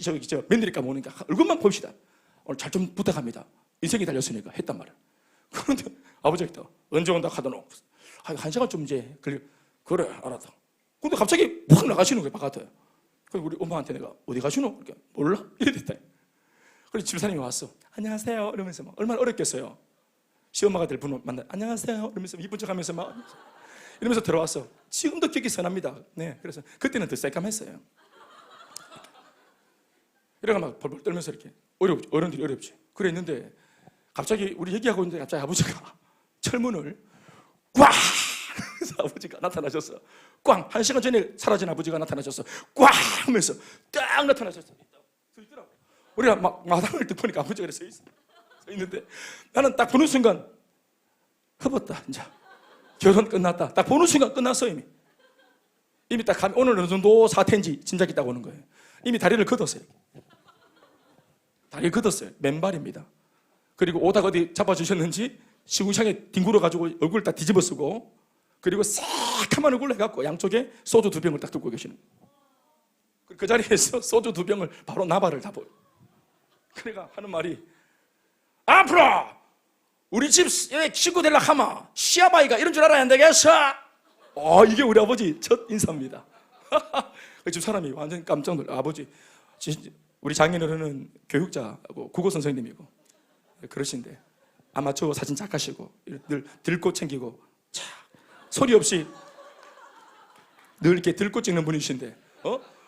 저기 저 며느리가 오니까 얼굴만 보이시다. 오늘 잘 좀 부탁합니다. 인생이 달렸으니까 했단 말이야. 그런데 아버지가 있다. 언제 온다 하더노. 한 시간 좀 이제 걸려. 그래, 알았다. 근데 갑자기 푹 나가시는 거예요, 바깥에. 그래서 우리 엄마한테 내가 어디 가시노? 그러니까 몰라? 이래 됐다. 그래서 집사님이 왔어. 안녕하세요. 이러면서 막 얼마나 어렵겠어요. 시엄마가 될 분을 만나. 안녕하세요. 이러면서 이쁜 척 하면서 막 이러면서 들어왔어. 지금도 기억이 선합니다. 네, 그래서 그때는 더 새까맸어요. 이래가 막 벌벌 떨면서 이렇게 어른들이 어렵지. 그래 있는데 갑자기 우리 얘기하고 있는데 갑자기 아버지가 철문을 꽝! 그래서 아버지가 나타나셨어. 꽝! 1시간 전에 사라진 아버지가 나타나셨어. 꽝! 하면서 딱 나타나셨어. 서 있더라고. 우리가 막 마당을 딱 보니까 아버지가 그래 서 있는데 나는 딱 보는 순간 흡었다. 이제 결혼 끝났다. 딱 보는 순간 끝났어. 이미 딱 가면 오늘 어느 정도 사태인지 진작이 딱 오는 거예요. 이미 다리를 걷었어요. 다리를 걷었어요. 맨발입니다. 그리고 오다가 어디 잡아주셨는지 시궁창에 뒹굴어가지고 얼굴 딱 뒤집어 쓰고 그리고 새카만 얼굴로 해갖고 양쪽에 소주 2병을 딱 들고 계시는 거예요. 그 자리에서 소주 2병을 바로 나발을 다 보여. 그래가 하는 말이 앞으로 우리 집 식구 되려고 하면 시아바이가 이런 줄 알아야 안 되겠어? 이게 우리 아버지 첫 인사입니다. 그 집 사람이 완전 깜짝 놀라. 아버지, 우리 장인어른은 교육자고 국어 선생님이고 그러신데 아마추어 사진 작가시고 늘 들꽃 챙기고 차, 소리 없이 늘 이렇게 들꽃 찍는 분이신데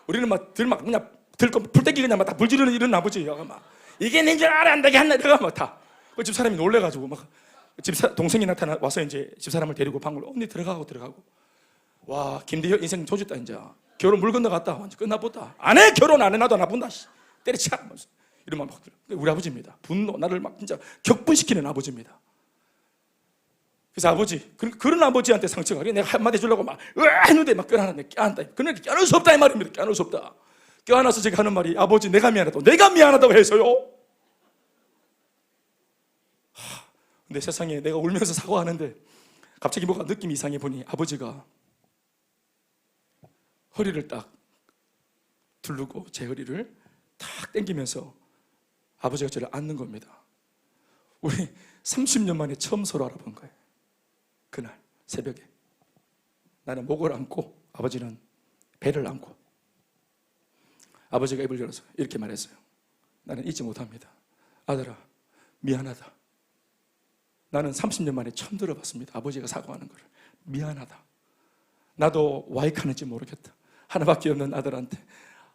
우리는 막 그냥 들꽃 풀떼기 그냥 막 다 불지르는 이런 아버지가 막 이게 낸 줄 알아 안 되게 한다 이래가 막 다 그 집 사람이 놀래가지고 막 동생이 나타나 와서 이제 집 사람을 데리고 방으로 언니 들어가고 와 김대효 인생 조졌다 이제 결혼 물 건너갔다 완전 끝나보다 안 해 결혼 안 해 나도 나쁜다 때려쳐 이러면 막 우리 아버지입니다. 분노 나를 막 진짜 격분시키는 아버지입니다. 그래서 아버지 그런 아버지한테 상처가 내가 한마디 해주려고 막 했는데 막 껴안았네. 그런데 껴안을 수 없다 이 말입니다. 껴안을 수 없다. 껴안아서 제가 하는 말이 아버지 내가 미안하다고 해서요. 근데 세상에 내가 울면서 사과하는데 갑자기 뭐가 느낌이 이상해 보니 아버지가 허리를 딱 두르고 제 허리를 탁 당기면서 아버지가 저를 안는 겁니다. 우리 30년 만에 처음 서로 알아본 거예요. 그날 새벽에 나는 목을 안고 아버지는 배를 안고 아버지가 입을 열어서 이렇게 말했어요. 나는 잊지 못합니다. 아들아 미안하다. 나는 30년 만에 처음 들어봤습니다. 아버지가 사과하는 거를. 미안하다. 나도 와익하는지 모르겠다. 하나밖에 없는 아들한테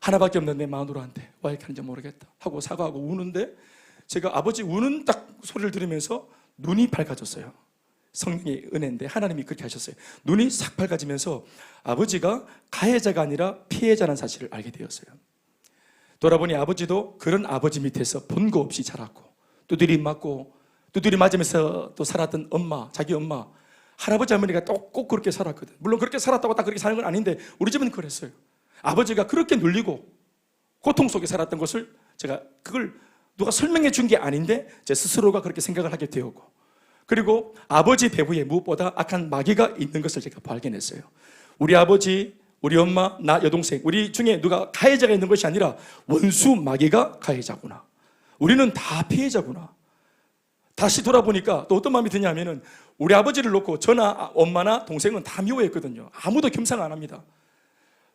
하나밖에 없는 내 마누라한테 와 이렇게 하는지 모르겠다 하고 사과하고 우는데 제가 아버지 우는 딱 소리를 들으면서 눈이 밝아졌어요. 성령의 은혜인데 하나님이 그렇게 하셨어요. 눈이 싹 밝아지면서 아버지가 가해자가 아니라 피해자라는 사실을 알게 되었어요. 돌아보니 아버지도 그런 아버지 밑에서 본거 없이 자랐고 두드리 맞고 두드리 맞으면서 또 살았던 엄마, 자기 엄마, 할아버지 할머니가 또 꼭 그렇게 살았거든. 물론 그렇게 살았다고 다 그렇게 사는 건 아닌데 우리 집은 그랬어요. 아버지가 그렇게 눌리고 고통 속에 살았던 것을 제가 그걸 누가 설명해 준 게 아닌데 제 스스로가 그렇게 생각을 하게 되었고 그리고 아버지 배후에 무엇보다 악한 마귀가 있는 것을 제가 발견했어요. 우리 아버지, 우리 엄마, 나 여동생 우리 중에 누가 가해자가 있는 것이 아니라 원수 마귀가 가해자구나. 우리는 다 피해자구나. 다시 돌아보니까 또 어떤 마음이 드냐면은 우리 아버지를 놓고 저나 엄마나 동생은 다 미워했거든요. 아무도 겸상 안 합니다.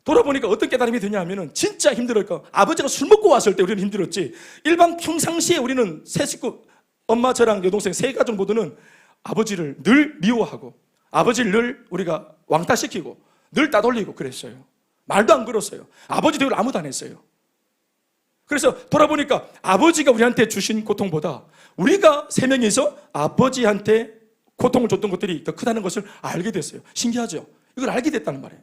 돌아보니까 어떤 깨달음이 드냐면은 진짜 힘들을 거. 아버지가 술 먹고 왔을 때 우리는 힘들었지. 일반 평상시에 우리는 세 식구, 엄마, 저랑 여동생 세 가족 모두는 아버지를 늘 미워하고 아버지를 늘 우리가 왕따시키고 늘 따돌리고 그랬어요. 말도 안 걸었어요. 아버지 대우를 아무도 안 했어요. 그래서 돌아보니까 아버지가 우리한테 주신 고통보다 우리가 세 명이서 아버지한테 고통을 줬던 것들이 더 크다는 것을 알게 됐어요. 신기하죠? 이걸 알게 됐다는 말이에요.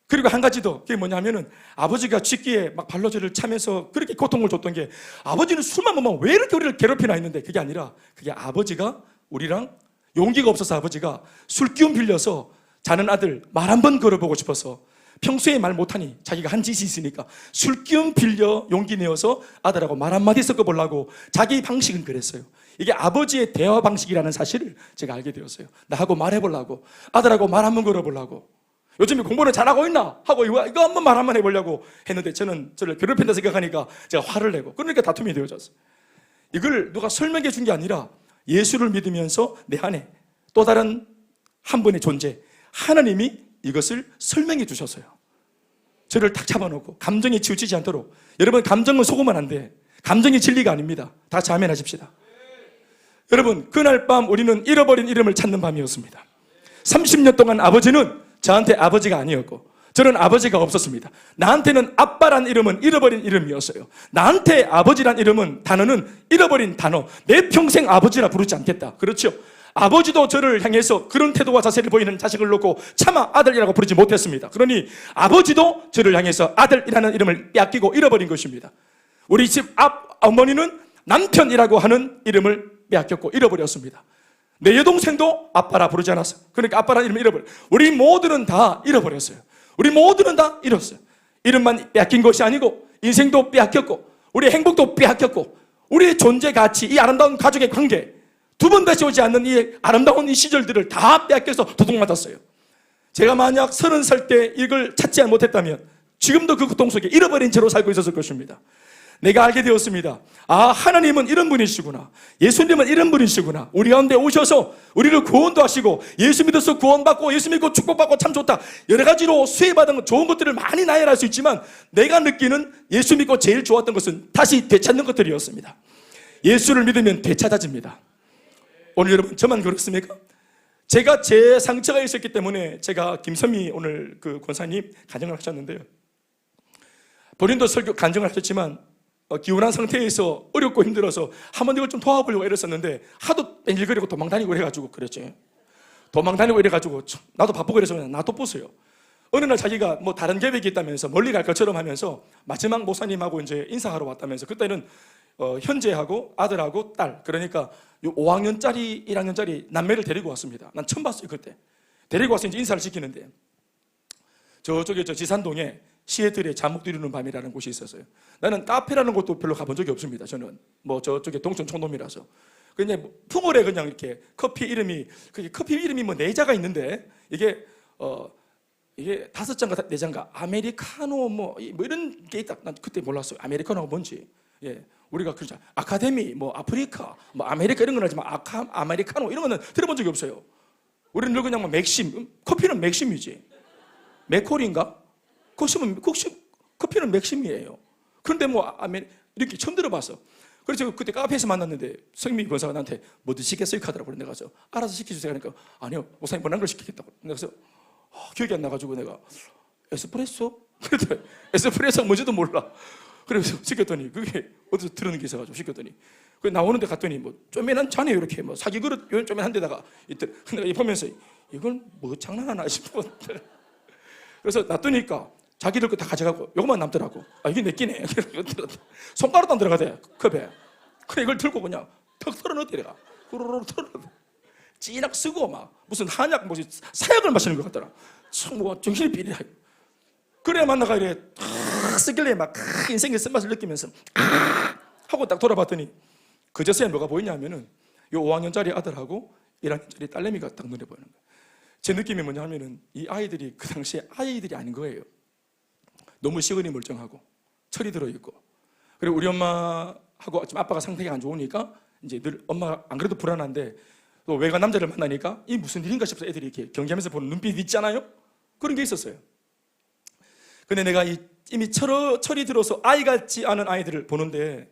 그리고 한 가지 더, 그게 뭐냐면은 아버지가 쥐기에 막 발로 저를 차면서 그렇게 고통을 줬던 게, 아버지는 술만 먹으면 왜 이렇게 우리를 괴롭히나 했는데, 그게 아니라 그게 아버지가 우리랑 용기가 없어서 아버지가 술 기운 빌려서 자는 아들 말 한 번 걸어보고 싶어서, 평소에 말 못하니 자기가 한 짓이 있으니까 술 기운 빌려 용기 내어서 아들하고 말 한마디 섞어보려고 자기 방식은 그랬어요. 이게 아버지의 대화 방식이라는 사실을 제가 알게 되었어요. 나하고 말해보려고, 아들하고 말 한번 걸어보려고. 요즘에 공부는 잘하고 있나? 하고 이거 한번 말 한번 해보려고 했는데, 저는 저를 괴롭힌다 생각하니까 제가 화를 내고, 그러니까 다툼이 되어졌어요. 이걸 누가 설명해 준 게 아니라 예수를 믿으면서 내 안에 또 다른 한 분의 존재, 하나님이 이것을 설명해 주셨어요. 저를 탁 잡아놓고 감정에 치우치지 않도록. 여러분, 감정은 속으면 안 돼. 감정이 진리가 아닙니다. 다 같이 아멘 하십시다. 여러분, 그날 밤 우리는 잃어버린 이름을 찾는 밤이었습니다. 30년 동안 아버지는 저한테 아버지가 아니었고, 저는 아버지가 없었습니다. 나한테는 아빠란 이름은 잃어버린 이름이었어요. 나한테 아버지란 이름은, 단어는 잃어버린 단어. 내 평생 아버지라 부르지 않겠다. 그렇죠? 아버지도 저를 향해서 그런 태도와 자세를 보이는 자식을 놓고 차마 아들이라고 부르지 못했습니다. 그러니 아버지도 저를 향해서 아들이라는 이름을 빼앗기고 잃어버린 것입니다. 우리 집 어머니는 남편이라고 하는 이름을 빼앗겼고 잃어버렸습니다. 내 여동생도 아빠라 부르지 않았어. 그러니까 아빠라는 이름을 잃어버려. 우리 모두는 다 잃어버렸어요. 우리 모두는 다 잃었어요. 이름만 빼앗긴 것이 아니고 인생도 빼앗겼고 우리의 행복도 빼앗겼고 우리의 존재 가치, 이 아름다운 가족의 관계, 두 번 다시 오지 않는 이 아름다운 이 시절들을 다 빼앗겨서 도둑맞았어요. 제가 만약 30살 때 이걸 찾지 못했다면 지금도 그 고통 속에 잃어버린 채로 살고 있었을 것입니다. 내가 알게 되었습니다. 아, 하나님은 이런 분이시구나. 예수님은 이런 분이시구나. 우리 가운데 오셔서 우리를 구원도 하시고, 예수 믿어서 구원받고 예수 믿고 축복받고 참 좋다. 여러 가지로 수혜받은 좋은 것들을 많이 나열할 수 있지만, 내가 느끼는 예수 믿고 제일 좋았던 것은 다시 되찾는 것들이었습니다. 예수를 믿으면 되찾아집니다. 오늘 여러분, 저만 그렇습니까? 제가 제 상처가 있었기 때문에, 제가 김선미 오늘 그 권사님 간증을 하셨는데요, 본인도 설교 간증을 하셨지만 기운한 상태에서 어렵고 힘들어서 한번 이걸 좀 도와보려고 애를 하도 뺑글거리고 도망다니고 이래가지고, 그랬지. 도망다니고 이래가지고 나도 바쁘고 그래서 그냥 놔둬보세요. 어느 날 자기가 뭐 다른 계획이 있다면서 멀리 갈 것처럼 하면서 마지막 목사님하고 이제 인사하러 왔다면서, 그때는 현재하고 아들하고 딸, 그러니까 5학년짜리 1학년짜리 남매를 데리고 왔습니다. 난 처음 봤어요. 그때 데리고 와서 이제 인사를 시키는데, 저쪽에 저 지산동에 시애틀의 잠못 이루는 밤이라는 곳이 있었어요. 나는 카페라는 곳도 별로 가본 적이 없습니다. 저는 뭐 저쪽에 동천 총돔이라서 그냥 풍월에 그냥 이렇게 커피 이름이, 그게 커피 이름이 뭐 4자가 있는데, 이게 5잔가 4잔가 아메리카노 뭐 이런 게 있다. 난 그때 몰랐어요. 아메리카노가 뭔지. 예, 우리가 그러죠. 아카데미, 뭐 아프리카, 뭐 아메리카 이런 건 알지만 아메리카노 이런 거는 들어본 적이 없어요. 우리는 늘 그냥 뭐 맥심, 커피는 맥심이지. 맥콜인가? 커피는 맥심이에요. 그런데 뭐 이렇게 처음 들어봤어. 그래서 그때 카페에서 만났는데 성미 권사가 나한테 뭐 드시겠어요? 하더라고. 내가 가서 알아서 시켜주세요 하니까, 아니요, 목사님 원하는 걸 시키겠다고. 그래서 기억이 안 나가지고 내가 에스프레소? 그랬더니 에스프레소가 뭔지도 몰라. 그래서 시켰더니, 그게 어디서 들은 게 있어가지고 시켰더니, 그 나오는데 갔더니 뭐 쪼매난 잔에 이렇게 뭐 사기 그릇 요 쪼매난 데다가 있더니, 내가 보면서 이건 뭐 장난하나 싶어. 그래서 놔두니까 자기들 거 다 가져가고 요것만 남더라고. 아, 이게 내 끼네. 손가락도 안 들어가대, 컵에. 그래, 이걸 들고 그냥 턱 털어넣대. 내가 후루룩 털어넣대. 찌낙 쓰고 막 무슨 한약, 뭐 사약을 마시는 것 같더라. 참 뭐 정신이 비리야. 그래 만나가 이래 탁 쓰길래 막 인생의 쓴맛을 느끼면서 하고 딱 돌아봤더니, 그제서야 뭐가 보이냐면은 요 5학년짜리 아들하고 1학년짜리 딸내미가 딱 눈에 보이는 거야. 제 느낌이 뭐냐 하면은, 이 아이들이 그 당시에 아이들이 아닌 거예요. 너무 시근이 멀쩡하고 철이 들어있고, 그리고 우리 엄마하고 지금 아빠가 상태가 안 좋으니까 이제 늘 엄마가 안 그래도 불안한데 또 외가 남자를 만나니까 이 무슨 일인가 싶어서 애들이 이렇게 경계하면서 보는 눈빛 있잖아요. 그런 게 있었어요. 근데 내가 이미 철이 들어서 아이 같지 않은 아이들을 보는데,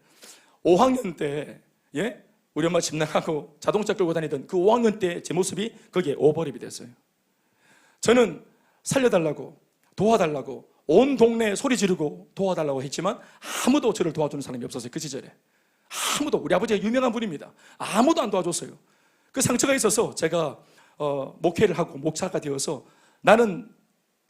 5학년 때, 예? 우리 엄마 집 나가고 자동차 끌고 다니던 그 5학년 때 제 모습이 거기에 오버랩이 됐어요. 저는 살려달라고, 도와달라고 온 동네에 소리 지르고 도와달라고 했지만 아무도 저를 도와주는 사람이 없었어요. 그 시절에 아무도. 우리 아버지가 유명한 분입니다. 아무도 안 도와줬어요. 그 상처가 있어서 제가 목회를 하고 목사가 되어서, 나는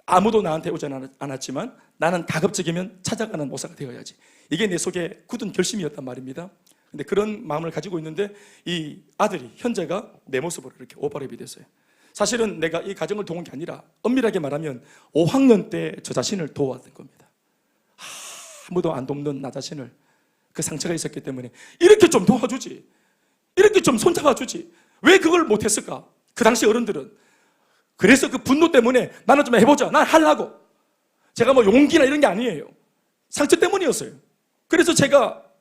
아무도 나한테 오지 않았지만 나는 가급적이면 찾아가는 목사가 되어야지. 이게 내 속에 굳은 결심이었단 말입니다. 근데 그런 마음을 가지고 있는데 이 아들이, 현재가 내 모습으로 이렇게 오버랩이 됐어요. 사실은 내가 이 가정을 도운 게 아니라 엄밀하게 말하면 5학년 때 저 자신을 도왔던 겁니다. 아무도 안 돕는 나 자신을, 그 상처가 있었기 때문에 이렇게 좀 도와주지, 이렇게 좀 손잡아주지, 왜 그걸 못했을까? 그 당시 어른들은. 그래서 그 분노 때문에 나는 좀 해보자, 난 하려고. 제가 뭐 용기나 이런 게 아니에요. 상처 때문이었어요. 그래서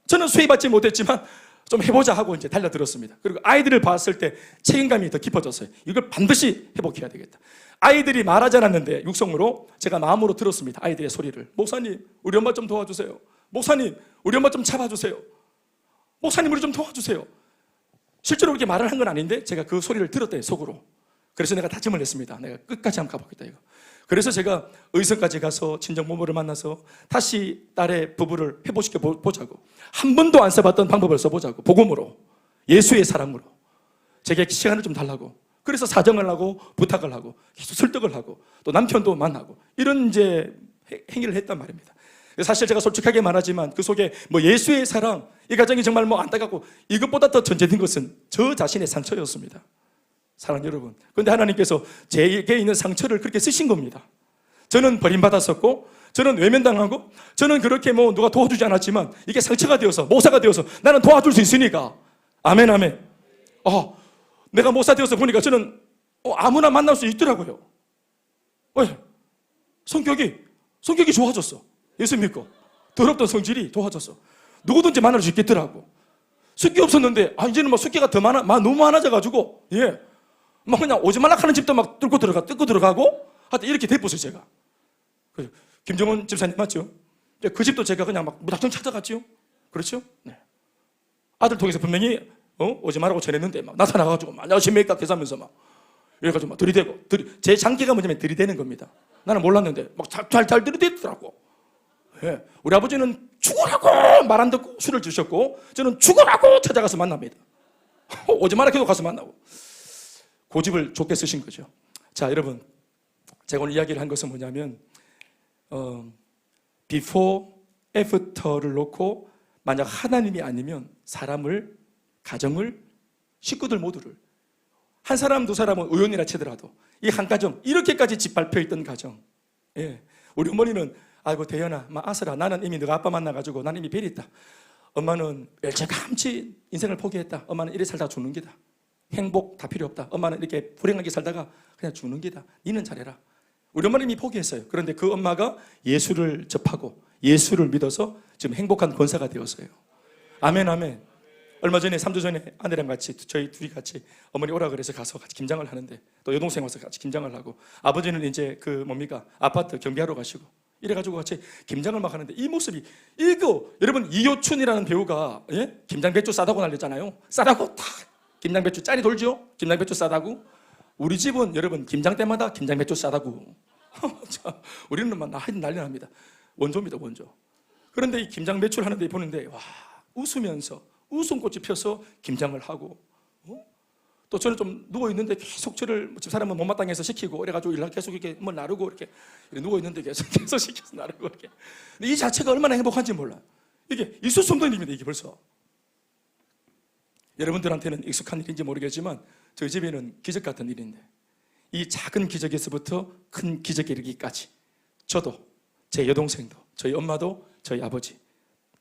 저는 수혜받지 못했지만 좀 해보자 하고 이제 달려들었습니다. 그리고 아이들을 봤을 때 책임감이 더 깊어졌어요. 이걸 반드시 회복해야 되겠다. 아이들이 말하지 않았는데 육성으로 제가 마음으로 들었습니다. 아이들의 소리를. 목사님, 우리 엄마 좀 도와주세요. 목사님, 우리 엄마 좀 잡아주세요. 목사님, 우리 좀 도와주세요. 실제로 그렇게 말을 한 건 아닌데 제가 그 소리를 들었대요, 속으로. 그래서 내가 다짐을 했습니다. 내가 끝까지 한번 가보겠다, 이거. 그래서 제가 의성까지 가서 친정 부모를 만나서 다시 딸의 부부를 회복시켜 보자고, 한 번도 안 써봤던 방법을 써보자고, 복음으로, 예수의 사랑으로 제게 시간을 좀 달라고. 그래서 사정을 하고 부탁을 하고 계속 설득을 하고 또 남편도 만나고 이런 이제 행위를 했단 말입니다. 사실 제가 솔직하게 말하지만 그 속에 뭐 예수의 사랑, 이 가정이 정말 뭐 안타깝고 이것보다 더 전제된 것은 저 자신의 상처였습니다. 사랑하는 여러분, 그런데 하나님께서 제게 있는 상처를 그렇게 쓰신 겁니다. 저는 버림받았었고, 저는 외면당하고, 저는 그렇게 뭐 누가 도와주지 않았지만 이게 상처가 되어서, 목사가 되어서 나는 도와줄 수 있으니까. 아멘, 아멘. 내가 목사 되어서 보니까 저는 아무나 만날 수 있더라고요. 왜? 성격이 좋아졌어. 예수 믿고 더럽던 성질이 좋아졌어. 누구든지 만날 수 있겠더라고. 숙기 없었는데 이제는 막 숙기가 더 너무 많아져가지고, 막 그냥 오지말라 하는 집도 막 뜯고 들어가고 하여튼 이렇게 됐었어요, 제가. 김정은 집사님 맞죠? 그 집도 제가 그냥 막 무작정 찾아갔죠. 그렇죠? 네. 아들 통해서 분명히 오지 말라고 전했는데 막 나타나가지고 막 안녕하십니까 계산하면서 막 이래가지고 막 들이대고, 제 장기가 뭐냐면 들이대는 겁니다. 나는 몰랐는데 막 잘 들이대더라고. 우리 아버지는 죽으라고 말 안 듣고 술을 드셨고, 저는 죽으라고 찾아가서 만납니다. 오지 마라 계속 가서 만나고. 고집을 좋게 쓰신 거죠. 자, 여러분, 제가 오늘 이야기를 한 것은 뭐냐면 before, after를 놓고 만약 하나님이 아니면 사람을, 가정을, 식구들 모두를, 한 사람 두 사람은 우연이라 치더라도 이 한 가정, 이렇게까지 짓밟혀 있던 가정. 우리 어머니는 아이고 대연아, 아슬아, 나는 이미 너가 아빠 만나가지고 나는 이미 베렸다. 엄마는 일찌감치 인생을 포기했다. 엄마는 이래 살다가 죽는 게다. 행복 다 필요 없다. 엄마는 이렇게 불행하게 살다가 그냥 죽는 게다. 니는 잘해라. 우리 엄마는 이미 포기했어요. 그런데 그 엄마가 예수를 접하고 예수를 믿어서 지금 행복한 권사가 되었어요. 아멘, 아멘. 얼마 전에 3주 전에 아내랑 같이, 저희 둘이 같이 어머니 오라 그래서 가서 같이 김장을 하는데, 또 여동생 와서 같이 김장을 하고, 아버지는 이제 아파트 경비하러 가시고, 이래가지고 같이 김장을 막 하는데, 이 모습이, 여러분 이효춘이라는 배우가 김장 배추 싸다고 난리잖아요. 싸다고 탁 김장 배추 짠이 돌죠. 김장 배추 싸다고. 우리 집은 여러분 김장 때마다 김장 배추 싸다고. 우리는 막 난리 납니다. 원조입니다, 원조. 그런데 이 김장 배추를 하는데 보는데 와, 웃으면서 웃음꽃이 펴서 김장을 하고, 또 저는 좀 누워있는데 계속 저를 집사람은 못마땅해서 시키고, 그래가지고 일날 계속 이렇게 뭐 나르고 이렇게 누워있는데 계속 시켜서 나르고 이렇게. 이 자체가 얼마나 행복한지 몰라. 이게 있을 수 없는 일입니다, 이게 벌써. 여러분들한테는 익숙한 일인지 모르겠지만 저희 집에는 기적 같은 일인데, 이 작은 기적에서부터 큰 기적에 이르기까지 저도, 제 여동생도, 저희 엄마도, 저희 아버지,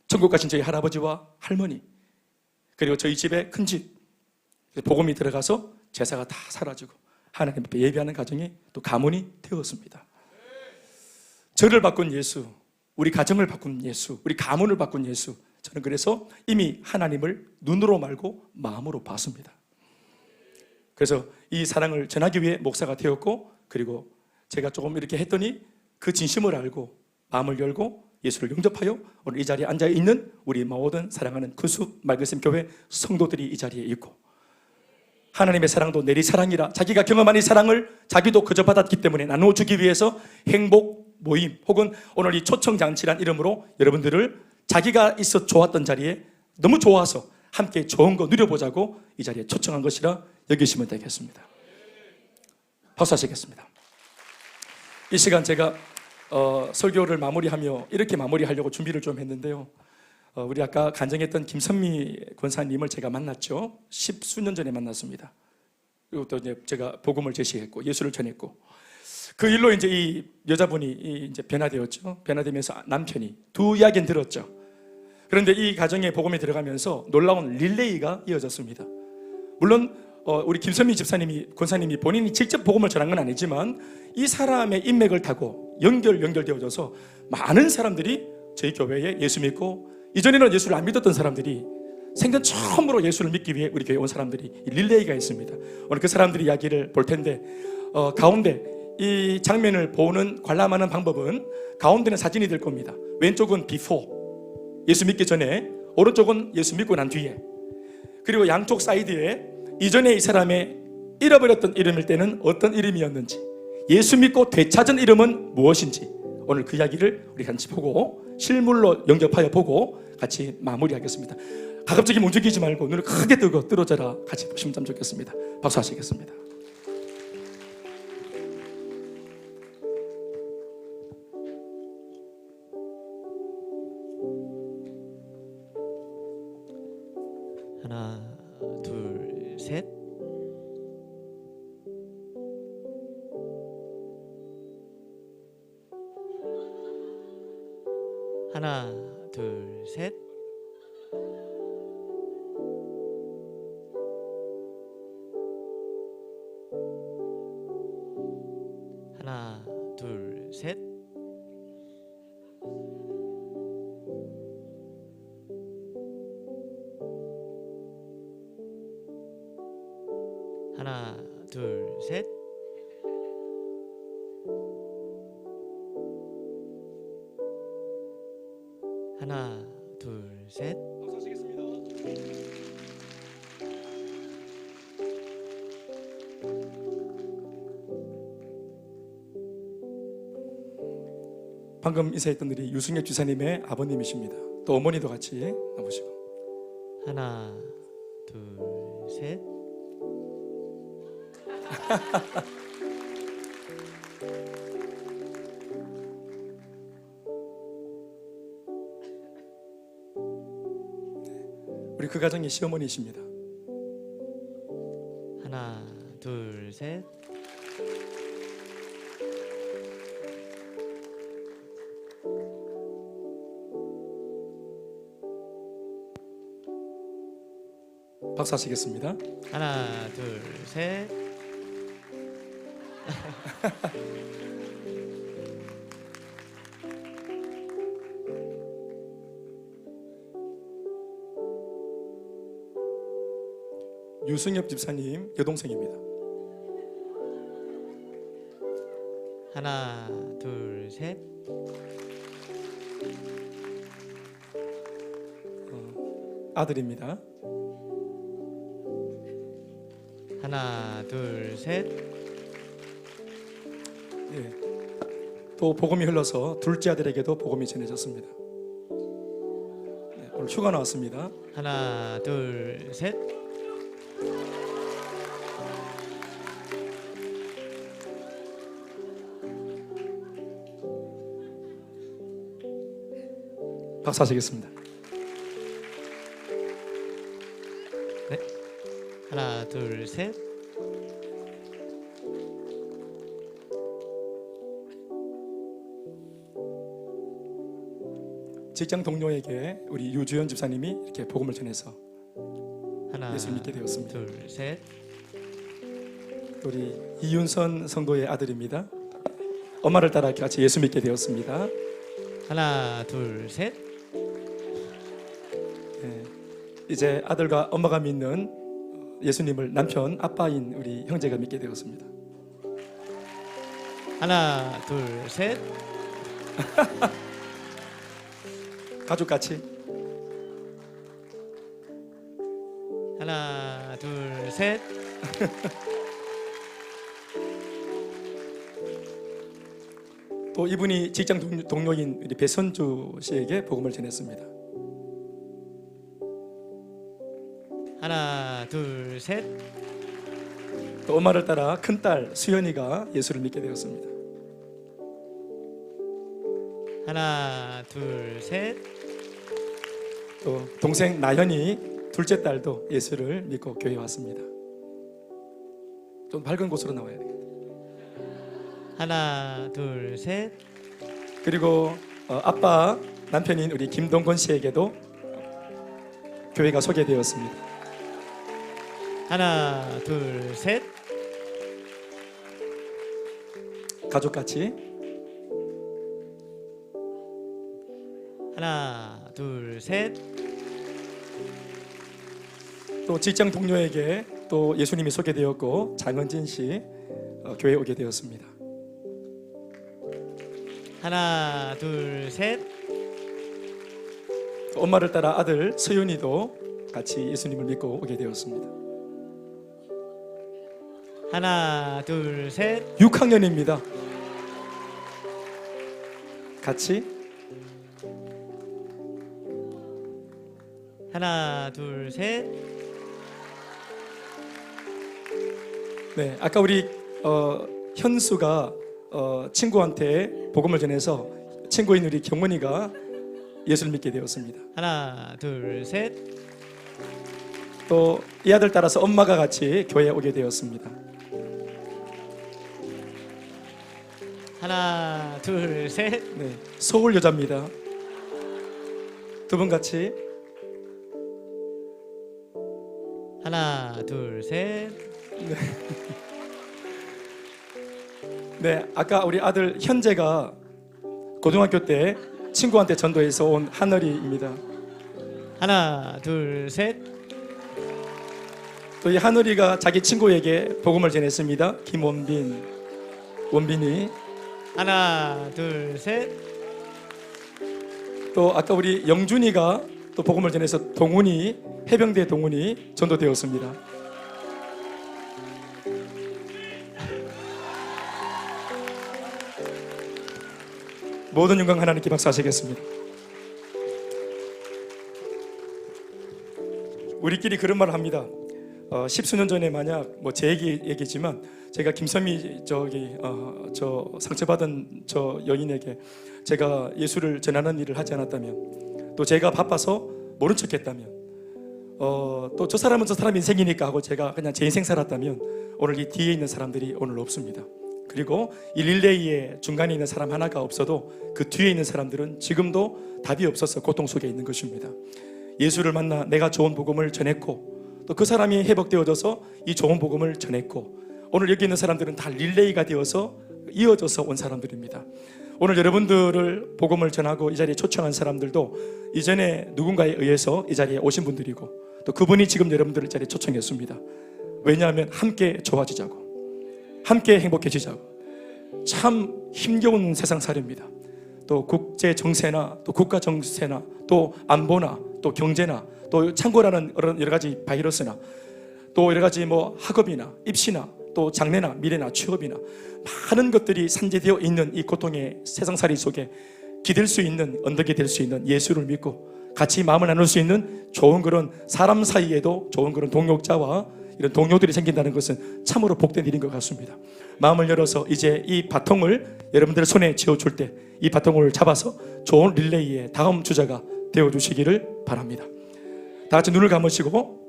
천국 가신 저희 할아버지와 할머니, 그리고 저희 집에 큰 집, 복음이 들어가서 제사가 다 사라지고 하나님 앞에 예배하는 가정이 또 가문이 되었습니다. 저를 바꾼 예수, 우리 가정을 바꾼 예수, 우리 가문을 바꾼 예수, 저는 그래서 이미 하나님을 눈으로 말고 마음으로 봤습니다. 그래서 이 사랑을 전하기 위해 목사가 되었고, 그리고 제가 조금 이렇게 했더니 그 진심을 알고 마음을 열고 예수를 영접하여 오늘 이 자리에 앉아있는 우리 모든 사랑하는 근수 말그샘 교회 성도들이 이 자리에 있고, 하나님의 사랑도 내리 사랑이라 자기가 경험한 이 사랑을 자기도 그저 받았기 때문에 나누어주기 위해서 행복 모임, 혹은 오늘 이 초청잔치란 이름으로 여러분들을 자기가 있어 좋았던 자리에 너무 좋아서 함께 좋은 거 누려보자고 이 자리에 초청한 것이라 여기시면 되겠습니다. 박수하시겠습니다. 이 시간 제가 설교를 마무리하며 이렇게 마무리하려고 준비를 좀 했는데요. 우리 아까 간증했던 김선미 권사님을 제가 만났죠. 10수년 전에 만났습니다. 그리고 또 이제 제가 복음을 제시했고 예수를 전했고 그 일로 이제 이 여자분이 이제 변화되었죠. 변화되면서 남편이 두 이야기는 들었죠. 그런데 이 가정에 복음이 들어가면서 놀라운 릴레이가 이어졌습니다. 물론 우리 김선미 집사님이 권사님이 본인이 직접 복음을 전한 건 아니지만 이 사람의 인맥을 타고 연결되어져서 많은 사람들이 저희 교회에 예수 믿고 이전에는 예수를 안 믿었던 사람들이 생전 처음으로 예수를 믿기 위해 우리 교회에 온 사람들이 릴레이가 있습니다. 오늘 그 사람들의 이야기를 볼 텐데 가운데 이 장면을 보는 관람하는 방법은 가운데는 사진이 될 겁니다. 왼쪽은 before 예수 믿기 전에, 오른쪽은 예수 믿고 난 뒤에, 그리고 양쪽 사이드에 이전에 이 사람의 잃어버렸던 이름일 때는 어떤 이름이었는지, 예수 믿고 되찾은 이름은 무엇인지, 오늘 그 이야기를 우리 같이 보고 실물로 영접하여 보고 같이 마무리하겠습니다. 가급적이면 움직이지 말고 눈을 크게 뜨고 뜨러져라 같이 보시면 참 좋겠습니다. 박수하시겠습니다. 하나, 둘, 셋. 하나, 둘, 셋. 하나, 둘, 셋. 하나, 둘, 셋. 하나, 둘, 셋. 방금 인사했던 분이 유승엽 주사님의 아버님이십니다. 또 어머니도 같이 나오시고. 하나, 둘, 셋. 우리 그 가정의 시어머니이십니다. 하나, 둘, 셋. 박수하시겠습니다. 하나, 둘, 셋. 유승엽 집사님 여동생입니다. 하나, 둘, 셋. 아들입니다. 하나, 둘, 셋. 예. 또 복음이 흘러서 둘째 아들에게도 복음이 전해졌습니다. 네, 오늘 휴가 나왔습니다. 하나, 둘, 셋. 박수하시겠습니다. 네. 하나, 둘, 셋. 직장 동료에게 우리 유주연 집사님이 이렇게 복음을 전해서 하나, 예수를 믿게 되었습니다. 둘, 셋. 우리 이윤선 성도의 아들입니다. 엄마를 따라 같이 예수 믿게 되었습니다. 하나, 둘, 셋. 예, 이제 아들과 엄마가 믿는 예수님을 남편, 아빠인 우리 형제가 믿게 되었습니다. 하나, 둘, 셋. 가족같이. 하나, 둘, 셋. 또 이분이 직장 동료인 우리 배선주 씨에게 복음을 전했습니다. 하나, 둘, 셋. 또 엄마를 따라 큰딸 수연이가 예수를 믿게 되었습니다. 하나, 둘, 셋. 또 동생 나현이 둘째 딸도 예수를 믿고 교회에 왔습니다. 좀 밝은 곳으로 나와야 되겠다. 하나, 둘, 셋. 그리고 아빠 남편인 우리 김동건 씨에게도 교회가 소개되었습니다. 하나, 둘, 셋. 가족같이. 하나, 둘, 셋. 또 직장 동료에게 또 예수님이 소개되었고 장은진 씨 교회에 오게 되었습니다. 하나, 둘, 셋. 엄마를 따라 아들 서윤이도 같이 예수님을 믿고 오게 되었습니다. 하나, 둘, 셋. 6학년입니다. 같이. 하나, 둘, 셋. 네, 아까 우리 현수가 친구한테 복음을 전해서 친구인 우리 경문이가 예수를 믿게 되었습니다. 하나, 둘, 셋. 또 이 아들 따라서 엄마가 같이 교회에 오게 되었습니다. 하나, 둘, 셋. 네, 서울 여자입니다. 두 분 같이. 하나, 둘, 셋. 네, 아까 우리 아들 현재가 고등학교 때 친구한테 전도해서 온 하늘이입니다. 하나, 둘, 셋. 또 이 하늘이가 자기 친구에게 복음을 전했습니다. 김원빈, 원빈이. 하나, 둘, 셋. 또 아까 우리 영준이가 또 복음을 전해서 동훈이, 해병대 동훈이 전도되었습니다. 모든 영광 하나님께 박수하시겠습니다. 우리끼리 그런 말을 합니다. 십수년 전에 만약 뭐 제 얘기지만 제가 김선미 저 상처받은 저 여인에게 제가 예수를 전하는 일을 하지 않았다면, 또 제가 바빠서 모른 척했다면, 또 저 사람은 저 사람 인생이니까 하고 제가 그냥 제 인생 살았다면 오늘 이 뒤에 있는 사람들이 오늘 없습니다. 그리고 이 릴레이의 중간에 있는 사람 하나가 없어도 그 뒤에 있는 사람들은 지금도 답이 없어서 고통 속에 있는 것입니다. 예수를 만나 내가 좋은 복음을 전했고, 또 그 사람이 회복되어져서 이 좋은 복음을 전했고, 오늘 여기 있는 사람들은 다 릴레이가 되어서 이어져서 온 사람들입니다. 오늘 여러분들을 복음을 전하고 이 자리에 초청한 사람들도 이전에 누군가에 의해서 이 자리에 오신 분들이고, 또 그분이 지금 여러분들을 이 자리에 초청했습니다. 왜냐하면 함께 좋아지자고, 함께 행복해지자고. 참 힘겨운 세상살이입니다. 또 국제 정세나 또 국가 정세나 또 안보나 또 경제나 또 창고라는 여러 가지 바이러스나 또 여러 가지 뭐 학업이나 입시나 또 장래나 미래나 취업이나 많은 것들이 산재되어 있는 이 고통의 세상살이 속에 기댈 수 있는 언덕이 될 수 있는 예수를 믿고 같이 마음을 나눌 수 있는 좋은 그런 사람 사이에도 좋은 그런 동역자와 이런 동료들이 생긴다는 것은 참으로 복된 일인 것 같습니다. 마음을 열어서 이제 이 바통을 여러분들 손에 쥐어줄 때 이 바통을 잡아서 좋은 릴레이의 다음 주자가 되어주시기를 바랍니다. 다 같이 눈을 감으시고,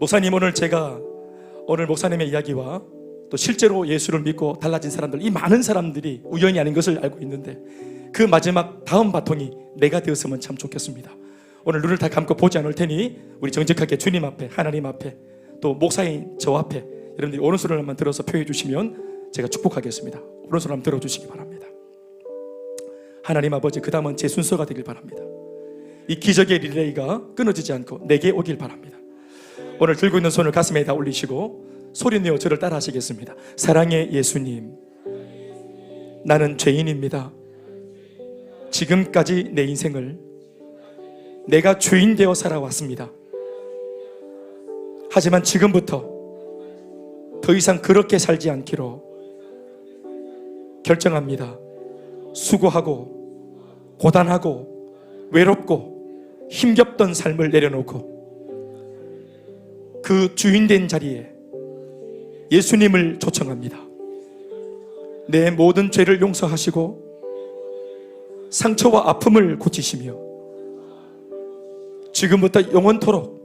목사님 오늘 목사님의 이야기와 또 실제로 예수를 믿고 달라진 사람들, 이 많은 사람들이 우연이 아닌 것을 알고 있는데 그 마지막 다음 바통이 내가 되었으면 참 좋겠습니다. 오늘 눈을 다 감고 보지 않을 테니 우리 정직하게 주님 앞에, 하나님 앞에, 또 목사인 저 앞에 여러분들이 오른손을 한번 들어서 표해 주시면 제가 축복하겠습니다. 오른손을 한번 들어주시기 바랍니다. 하나님 아버지, 그 다음은 제 순서가 되길 바랍니다. 이 기적의 릴레이가 끊어지지 않고 내게 오길 바랍니다. 오늘 들고 있는 손을 가슴에 다 올리시고 소리내어 저를 따라 하시겠습니다. 사랑의 예수님, 나는 죄인입니다. 지금까지 내 인생을 내가 주인 되어 살아왔습니다. 하지만 지금부터 더 이상 그렇게 살지 않기로 결정합니다. 수고하고 고단하고 외롭고 힘겹던 삶을 내려놓고 그 주인된 자리에 예수님을 초청합니다. 내 모든 죄를 용서하시고 상처와 아픔을 고치시며 지금부터 영원토록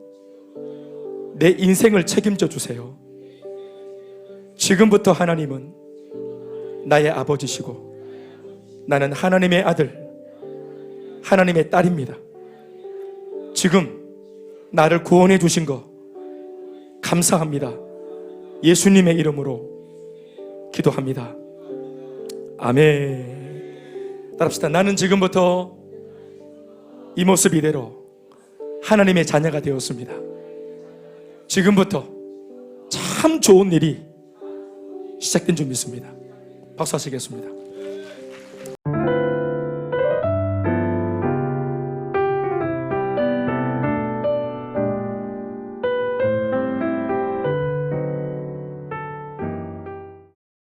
내 인생을 책임져 주세요. 지금부터 하나님은 나의 아버지시고 나는 하나님의 아들, 하나님의 딸입니다. 지금 나를 구원해 주신 거 감사합니다. 예수님의 이름으로 기도합니다. 아멘. 따라합시다. 나는 지금부터 이 모습 이대로 하나님의 자녀가 되었습니다. 지금부터 참 좋은 일이 시작된 줄 믿습니다. 박수 하시겠습니다.